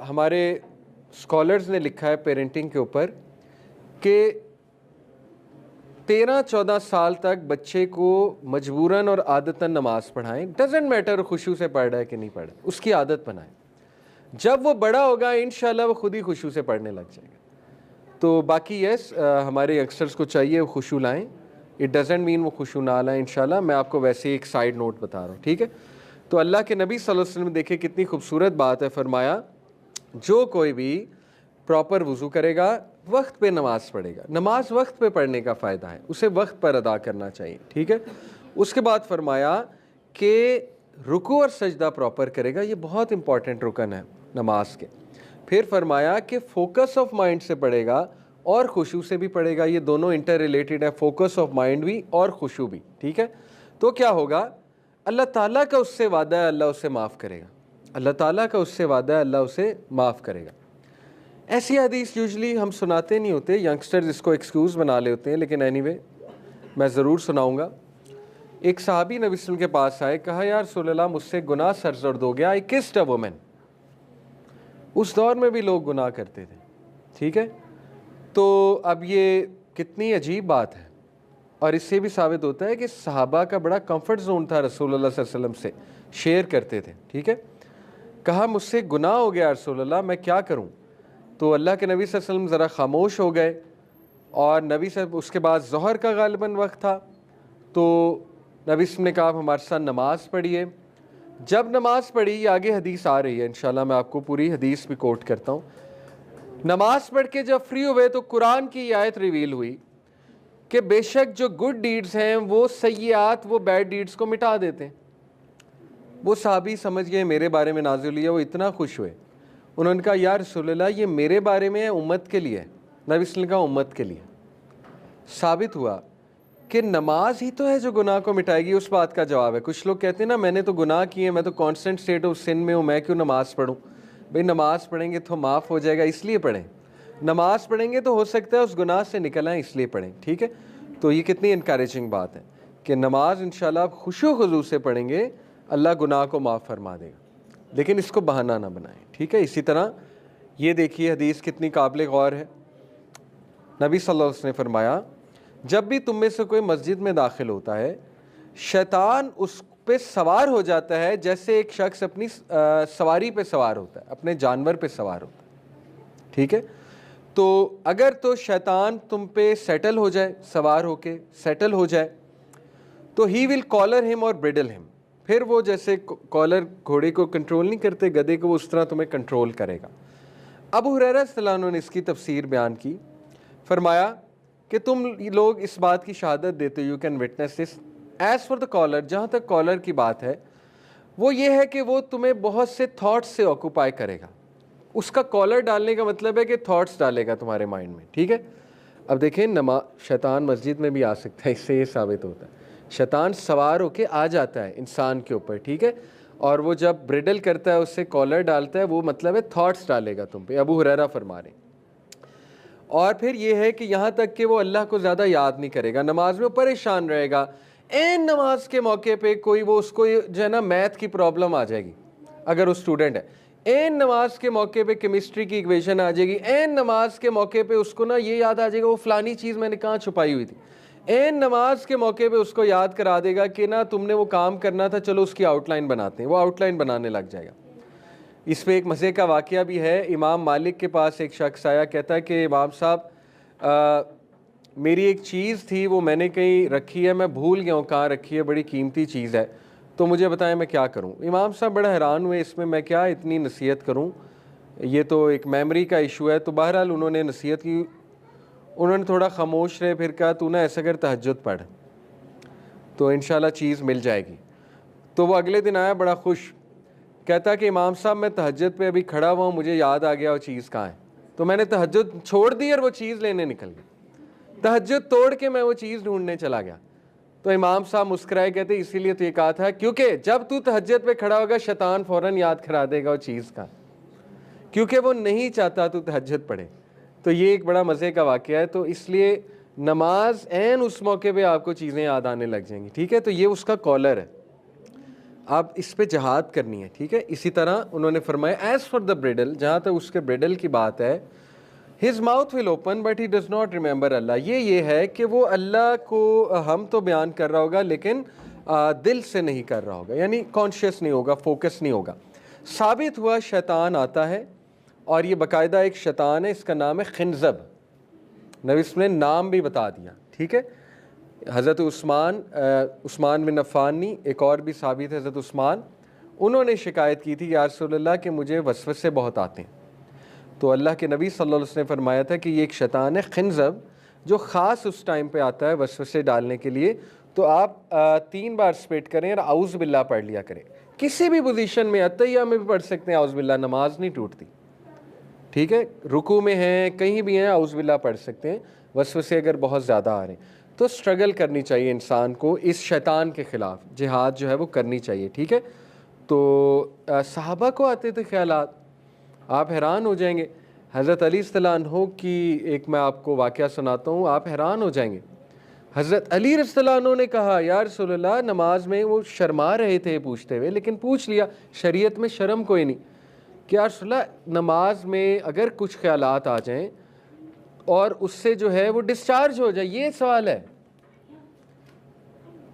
हमारे स्कॉलर्स ने लिखा है पेरेंटिंग के ऊपर कि 13-14 साल तक बच्चे को मजबूरन और आदतन नमाज पढ़ाएं, डजेंट मैटर खुशू से पढ़ रहा है कि नहीं पढ़ रहा, उसकी आदत बनाएं। जब वो बड़ा होगा इंशाल्लाह वो खुद ही खुशू से पढ़ने लग जाएगा। तो बाकी यस, हमारे यंगस्टर्स को चाहिए वो खुशू लाएं, इट डजेंट मीन वो खुशू ना लाएं इंशाल्लाह। मैं आपको वैसे ही एक साइड नोट बता रहा हूँ। ठीक है, तो अल्लाह के नबी सल्लल्लाहु अलैहि वसल्लम देखे कितनी खूबसूरत बात है, फरमाया जो कोई भी प्रॉपर वज़ू करेगा, वक्त पे नमाज पढ़ेगा, नमाज वक्त पे पढ़ने का फ़ायदा है, उसे वक्त पर अदा करना चाहिए। ठीक है, उसके बाद फरमाया कि रुकू और सजदा प्रॉपर करेगा, ये बहुत इंपॉर्टेंट रुकन है नमाज के। फिर फरमाया कि फोकस ऑफ माइंड से पढ़ेगा और खुशू से भी पढ़ेगा, ये दोनों इंटर रिलेटेड है, फोकस ऑफ माइंड भी और खुशू भी। ठीक है, तो क्या होगा, अल्लाह ताला का उससे वादा है, अल्लाह उसे माफ़ करेगा, अल्लाह ताला का उससे वादा है, अल्लाह उसे माफ़ करेगा। ऐसी हदीस यूजली हम सुनाते नहीं होते, यंगस्टर्स इसको एक्सक्यूज़ बना ले होते हैं, लेकिन एनीवे मैं ज़रूर सुनाऊँगा। एक सहाबी नबी वसल्लम के पास आए, कहा यार रसूलल्लाह मुझसे गुनाह सरजर्द हो गया, आई किस्ड अ वुमन। उस दौर में भी लोग गुनाह करते थे। ठीक है, तो अब ये कितनी अजीब बात है, और इससे भी साबित होता है कि सहाबा का बड़ा कंफर्ट जोन था रसूलुल्लाह सल्लल्लाहु अलैहि वसल्लम से, शेयर करते थे। ठीक है, कहा मुझसे गुनाह हो गया रसूलुल्लाह, मैं क्या करूं? तो अल्लाह के नबी सल्लल्लाहु अलैहि वसल्लम ज़रा खामोश हो गए, और नबी साहब उसके बाद ज़ोहर का गालिबन वक्त था, तो नबी साहब ने कहा आप हमारे साथ नमाज़ पढ़िए। जब नमाज़ पढ़ी, ये आगे हदीस आ रही है इंशाल्लाह, मैं आपको पूरी हदीस भी कोट करता हूँ। नमाज पढ़ के जब फ्री हुए तो कुरान की ये आयत रिवील हुई कि बेशक जो गुड डीड्स हैं वो सय्यात, वो बैड डीड्स को मिटा देते हैं। वो साहबी समझ गए मेरे बारे में नाज़िल हुई है, वो इतना खुश हुए, उन्होंने कहा या रसूलल्लाह ये मेरे बारे में है, उम्मत के लिए। नबी सल्लल्लाहु अलैहि वसल्लम का उम्मत के लिए। साबित हुआ कि नमाज ही तो है जो गुनाह को मिटाएगी, उस बात का जवाब है। कुछ लोग कहते हैं ना मैंने तो गुनाह किए, मैं तो कॉन्स्टेंट स्टेट ऑफ सिन में हूँ, मैं क्यों नमाज़ पढ़ूँ? भाई नमाज़ पढ़ेंगे तो माफ़ हो जाएगा, इसलिए पढ़ें। नमाज़ पढ़ेंगे तो हो सकता है उस गुनाह से निकल आए, इसलिए पढ़ें। ठीक है, तो ये कितनी इनकरेजिंग बात है कि नमाज इंशाल्लाह आप खुशू खुजू से पढ़ेंगे, अल्लाह गुनाह को माफ़ फरमा देगा, लेकिन इसको बहाना ना बनाएं। ठीक है, इसी तरह ये देखिए हदीस कितनी काबिल गौर है। नबी सल्लल्लाहु अलैहि वसल्लम ने फरमाया जब भी तुम में से कोई मस्जिद में दाखिल होता है, शैतान उस पे सवार हो जाता है जैसे एक शख्स अपनी सवारी पे सवार होता है, अपने जानवर पे सवार होता है। ठीक है, तो अगर तो शैतान तुम पे सेटल हो जाए, सवार होके सेटल हो जाए, तो ही विल कॉलर हिम और ब्रिडल हिम, फिर वो जैसे कॉलर घोड़े को कंट्रोल नहीं करते गधे को, वो उस तरह तुम्हें कंट्रोल करेगा। अबू हुरैरा रज़ियल्लाहु अन्हु ने इसकी तफसीर बयान की, फरमाया कि तुम लोग इस बात की शहादत देते हो, you can witness this, as for the collar, जहाँ तक कॉलर की बात है वो ये है कि वो तुम्हें बहुत से थॉट्स से ऑक्यूपाई करेगा। उसका कॉलर डालने का मतलब है कि थॉट्स डालेगा तुम्हारे माइंड में। ठीक है, अब देखें शैतान मस्जिद में भी आ सकता है, इससे ये साबित होता है शैतान सवार होके आ जाता है इंसान के ऊपर। ठीक है, और वो जब ब्रिडल करता है, उससे कॉलर डालता है, वो मतलब है थॉट्स डालेगा तुम पे, अबू हुरैरा फरमा रहे। और फिर ये है कि यहाँ तक कि वो अल्लाह को ज़्यादा याद नहीं करेगा, नमाज में परेशान रहेगा। एन नमाज के मौके पे कोई वो उसको जो है ना मैथ की प्रॉब्लम आ जाएगी अगर वो स्टूडेंट है, एन नमाज के मौके पे केमिस्ट्री की इक्वेशन आ जाएगी, एन नमाज के मौके पे उसको ना ये याद आ जाएगा वो फलानी चीज़ मैंने कहाँ छुपाई हुई थी, एन नमाज के मौके पे उसको याद करा देगा कि ना तुमने वो काम करना था, चलो उसकी आउटलाइन बनाते हैं, वो आउटलाइन बनाने लग जाएगा। इस पे एक मज़े का वाक़या भी है। इमाम मालिक के पास एक शख्स आया, कहता है कि इमाम साहब मेरी एक चीज़ थी, वो मैंने कहीं रखी है, मैं भूल गया हूँ कहाँ रखी है, बड़ी कीमती चीज़ है, तो मुझे बताएं मैं क्या करूँ। इमाम साहब बड़ा हैरान हुए, इसमें मैं क्या इतनी नसीहत करूँ, ये तो एक मेमोरी का इशू है। तो बहरहाल उन्होंने नसीहत की, उन्होंने थोड़ा खामोश रहे, फिर कहा तू ना ऐसा कर तहज्जुद पढ़ तो इंशाल्लाह चीज़ मिल जाएगी। तो वो अगले दिन आया बड़ा खुश, कहता कि इमाम साहब मैं तहज्जुद पे अभी खड़ा हुआ हूँ, मुझे याद आ गया वो चीज़ कहाँ है। तो मैंने तहज्जुद छोड़ दी और वो चीज़ लेने निकल गया, तहज्जुद तोड़ के मैं वो चीज़ ढूंढने चला गया। तो इमाम साहब मुस्कुराए, कहते इसीलिए तो ये कहा था, क्योंकि जब तू तहज्जुद पे खड़ा होगा शैतान फ़ौरन याद करा देगा वो चीज़ का, क्योंकि वो नहीं चाहता तू तहज्जुद पढ़े। तो ये एक बड़ा मज़े का वाक़या है। तो इसलिए नमाज एन उस मौके पे आपको चीज़ें याद आने लग जाएंगी, ठीक है। तो ये उसका कॉलर है, आप इस पे जहाद करनी है, ठीक है। इसी तरह उन्होंने फरमाया एज़ फॉर द ब्रिडल, जहाँ तक उसके ब्रिडल की बात है, his mouth will open but he does not remember Allah. ये है कि वो अल्लाह को हम तो बयान कर रहा होगा लेकिन दिल से नहीं कर रहा होगा, यानी कॉन्शियस नहीं होगा, फोकस नहीं होगा। साबित हुआ शैतान आता है, और ये बाकायदा एक शैतान है, इसका नाम है खिंजब। नबी ने नाम भी बता दिया, ठीक है। हज़रत उस्मान बिन अफ़्फ़ान नहीं, एक और भी साबित है हज़रत उस्मान, उन्होंने शिकायत की थी या रसूलल्लाह कि मुझे वसवसे बहुत आते हैं। तो अल्लाह के नबी सल्लल्लाहु अलैहि वसल्लम ने फरमाया था कि ये एक शैतान है खिंजब, जो ख़ास उस टाइम पे आता है वसवसे डालने के लिए। तो आप 3 बार स्पेट करें और आउज़ बिल्लाह पढ़ लिया करें, किसी भी पोजीशन में, अतैया में भी पढ़ सकते हैं आउज़ बिल्लाह, नमाज नहीं टूटती, ठीक है। रुकू में हैं, कहीं भी हैं, आउज़ बिल्लाह पढ़ सकते हैं। वसवसे अगर बहुत ज़्यादा आ रहे हैं तो स्ट्रगल करनी चाहिए इंसान को, इस शैतान के ख़िलाफ़ जिहाद जो है वो करनी चाहिए, ठीक है। तो सहाबा को आते थे ख्यालात, आप हैरान हो जाएंगे। हज़रत अली रज़ियल्लाहु अन्हु की एक मैं आपको वाक़या सुनाता हूँ, आप हैरान हो जाएंगे। हज़रत अली रज़ियल्लाहु अन्हु ने कहा या रसूलल्लाह, नमाज में वो शर्मा रहे थे पूछते हुए, लेकिन पूछ लिया, शरीयत में शर्म कोई नहीं, कि या रसूलल्लाह नमाज में अगर कुछ ख्यालात आ जाएं और उससे जो है वो डिस्चार्ज हो जाए, ये सवाल है।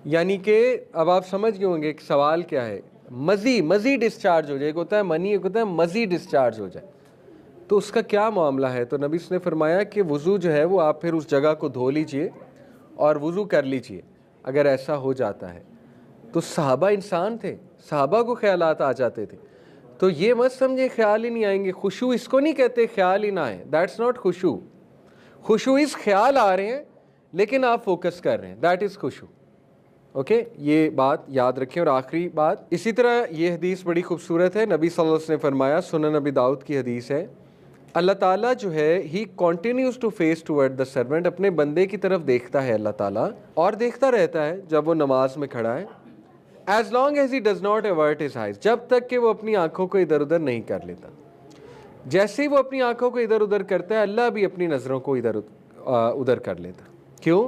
यानी कि अब आप समझ गए होंगे कि सवाल क्या है, मज़ी डिस्चार्ज हो जाए, एक होता है मनी, एक होता है मज़ी डिस्चार्ज हो जाए, तो उसका क्या मामला है। तो नबी ने फरमाया कि वज़ू जो है वो आप फिर उस जगह को धो लीजिए और वज़ू कर लीजिए, अगर ऐसा हो जाता है। तो सहाबा इंसान थे, सहाबा को ख्यालात आ जाते थे। तो ये मत समझे ख्याल ही नहीं आएंगे, खुशू इसको नहीं कहते ख्याल ही ना आए, दैट्स नॉट खुशू। खुशू इस ख्याल आ रहे हैं लेकिन आप फोकस कर रहे हैं, दैट इज़ खुशू, ओके। ये बात याद रखें। और आखिरी बात, इसी तरह ये हदीस बड़ी खूबसूरत है, नबी सल्लल्लाहु अलैहि वसल्लम ने फरमाया, सुनन नबी दाऊद की हदीस है, अल्लाह ताला जो है he continues to face toward the servant, अपने बंदे की तरफ देखता है अल्लाह ताला, और देखता रहता है जब वो नमाज में खड़ा है, as long as he does not avert his eyes, जब तक कि वो अपनी आंखों को इधर उधर नहीं कर लेता। जैसे ही वो अपनी आंखों को इधर उधर करता है, अल्लाह भी अपनी नज़रों को इधर उधर कर लेता। क्यों?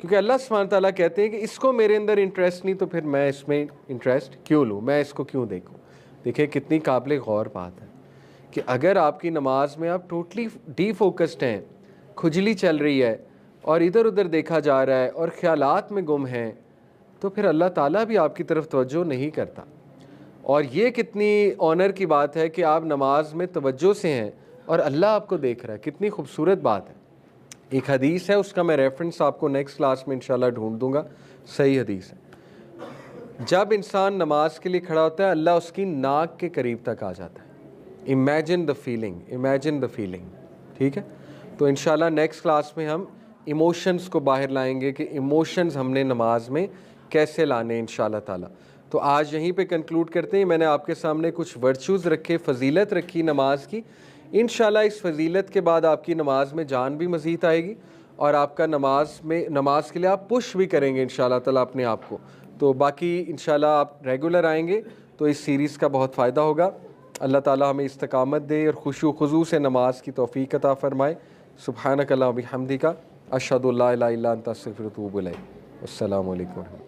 क्योंकि अल्लाह सुब्हानहू तआला कहते हैं कि इसको मेरे अंदर इंटरेस्ट नहीं, तो फिर मैं इसमें इंटरेस्ट क्यों लूँ, मैं इसको क्यों देखूँ। देखिए कितनी काबिल गौर बात है कि अगर आपकी नमाज में आप टोटली डीफोकस्ड हैं, खुजली चल रही है और इधर उधर देखा जा रहा है और ख्यालात में गुम हैं, तो फिर अल्लाह ताला भी आपकी तरफ तवज्जो नहीं करता। और ये कितनी ऑनर की बात है कि आप नमाज में तवज्जो से हैं और अल्लाह आपको देख रहा है, कितनी खूबसूरत बात है। एक हदीस है, उसका मैं रेफरेंस आपको नेक्स्ट क्लास में इंशाल्लाह ढूंढ दूंगा, सही हदीस है। जब इंसान नमाज के लिए खड़ा होता है, अल्लाह उसकी नाक के करीब तक आ जाता है। Imagine the feeling, imagine the feeling, ठीक है। तो इंशाल्लाह नेक्स्ट क्लास में हम इमोशंस को बाहर लाएंगे कि इमोशंस हमने नमाज में कैसे लाने इंशाल्लाह ताला। तो आज यहीं पे कंक्लूड करते हैं। मैंने आपके सामने कुछ वर्चूज़ रखे, फ़जीलत रखी नमाज की। इंशाल्लाह इस फ़जीलत के बाद आपकी नमाज में जान भी मज़ीद आएगी और आपका नमाज के लिए आप पुश भी करेंगे इंशाल्लाह ताला अपने आप को। तो बाकी इंशाल्लाह आप रेगुलर आएंगे तो इस सीरीज़ का बहुत फ़ायदा होगा। अल्लाह ताला हमें इस्तकामत दे और खुशू खुजू से नमाज की तौफ़ीक अता फ़रमाए। सुब्हानक अल्लाहुम्मा व बिहम्दिका, अशहदु अल्ला इलाहा इल्ला अंता, अस्तगफिरुका व अतूबु इलैक। अस्सलामु अलैकुम।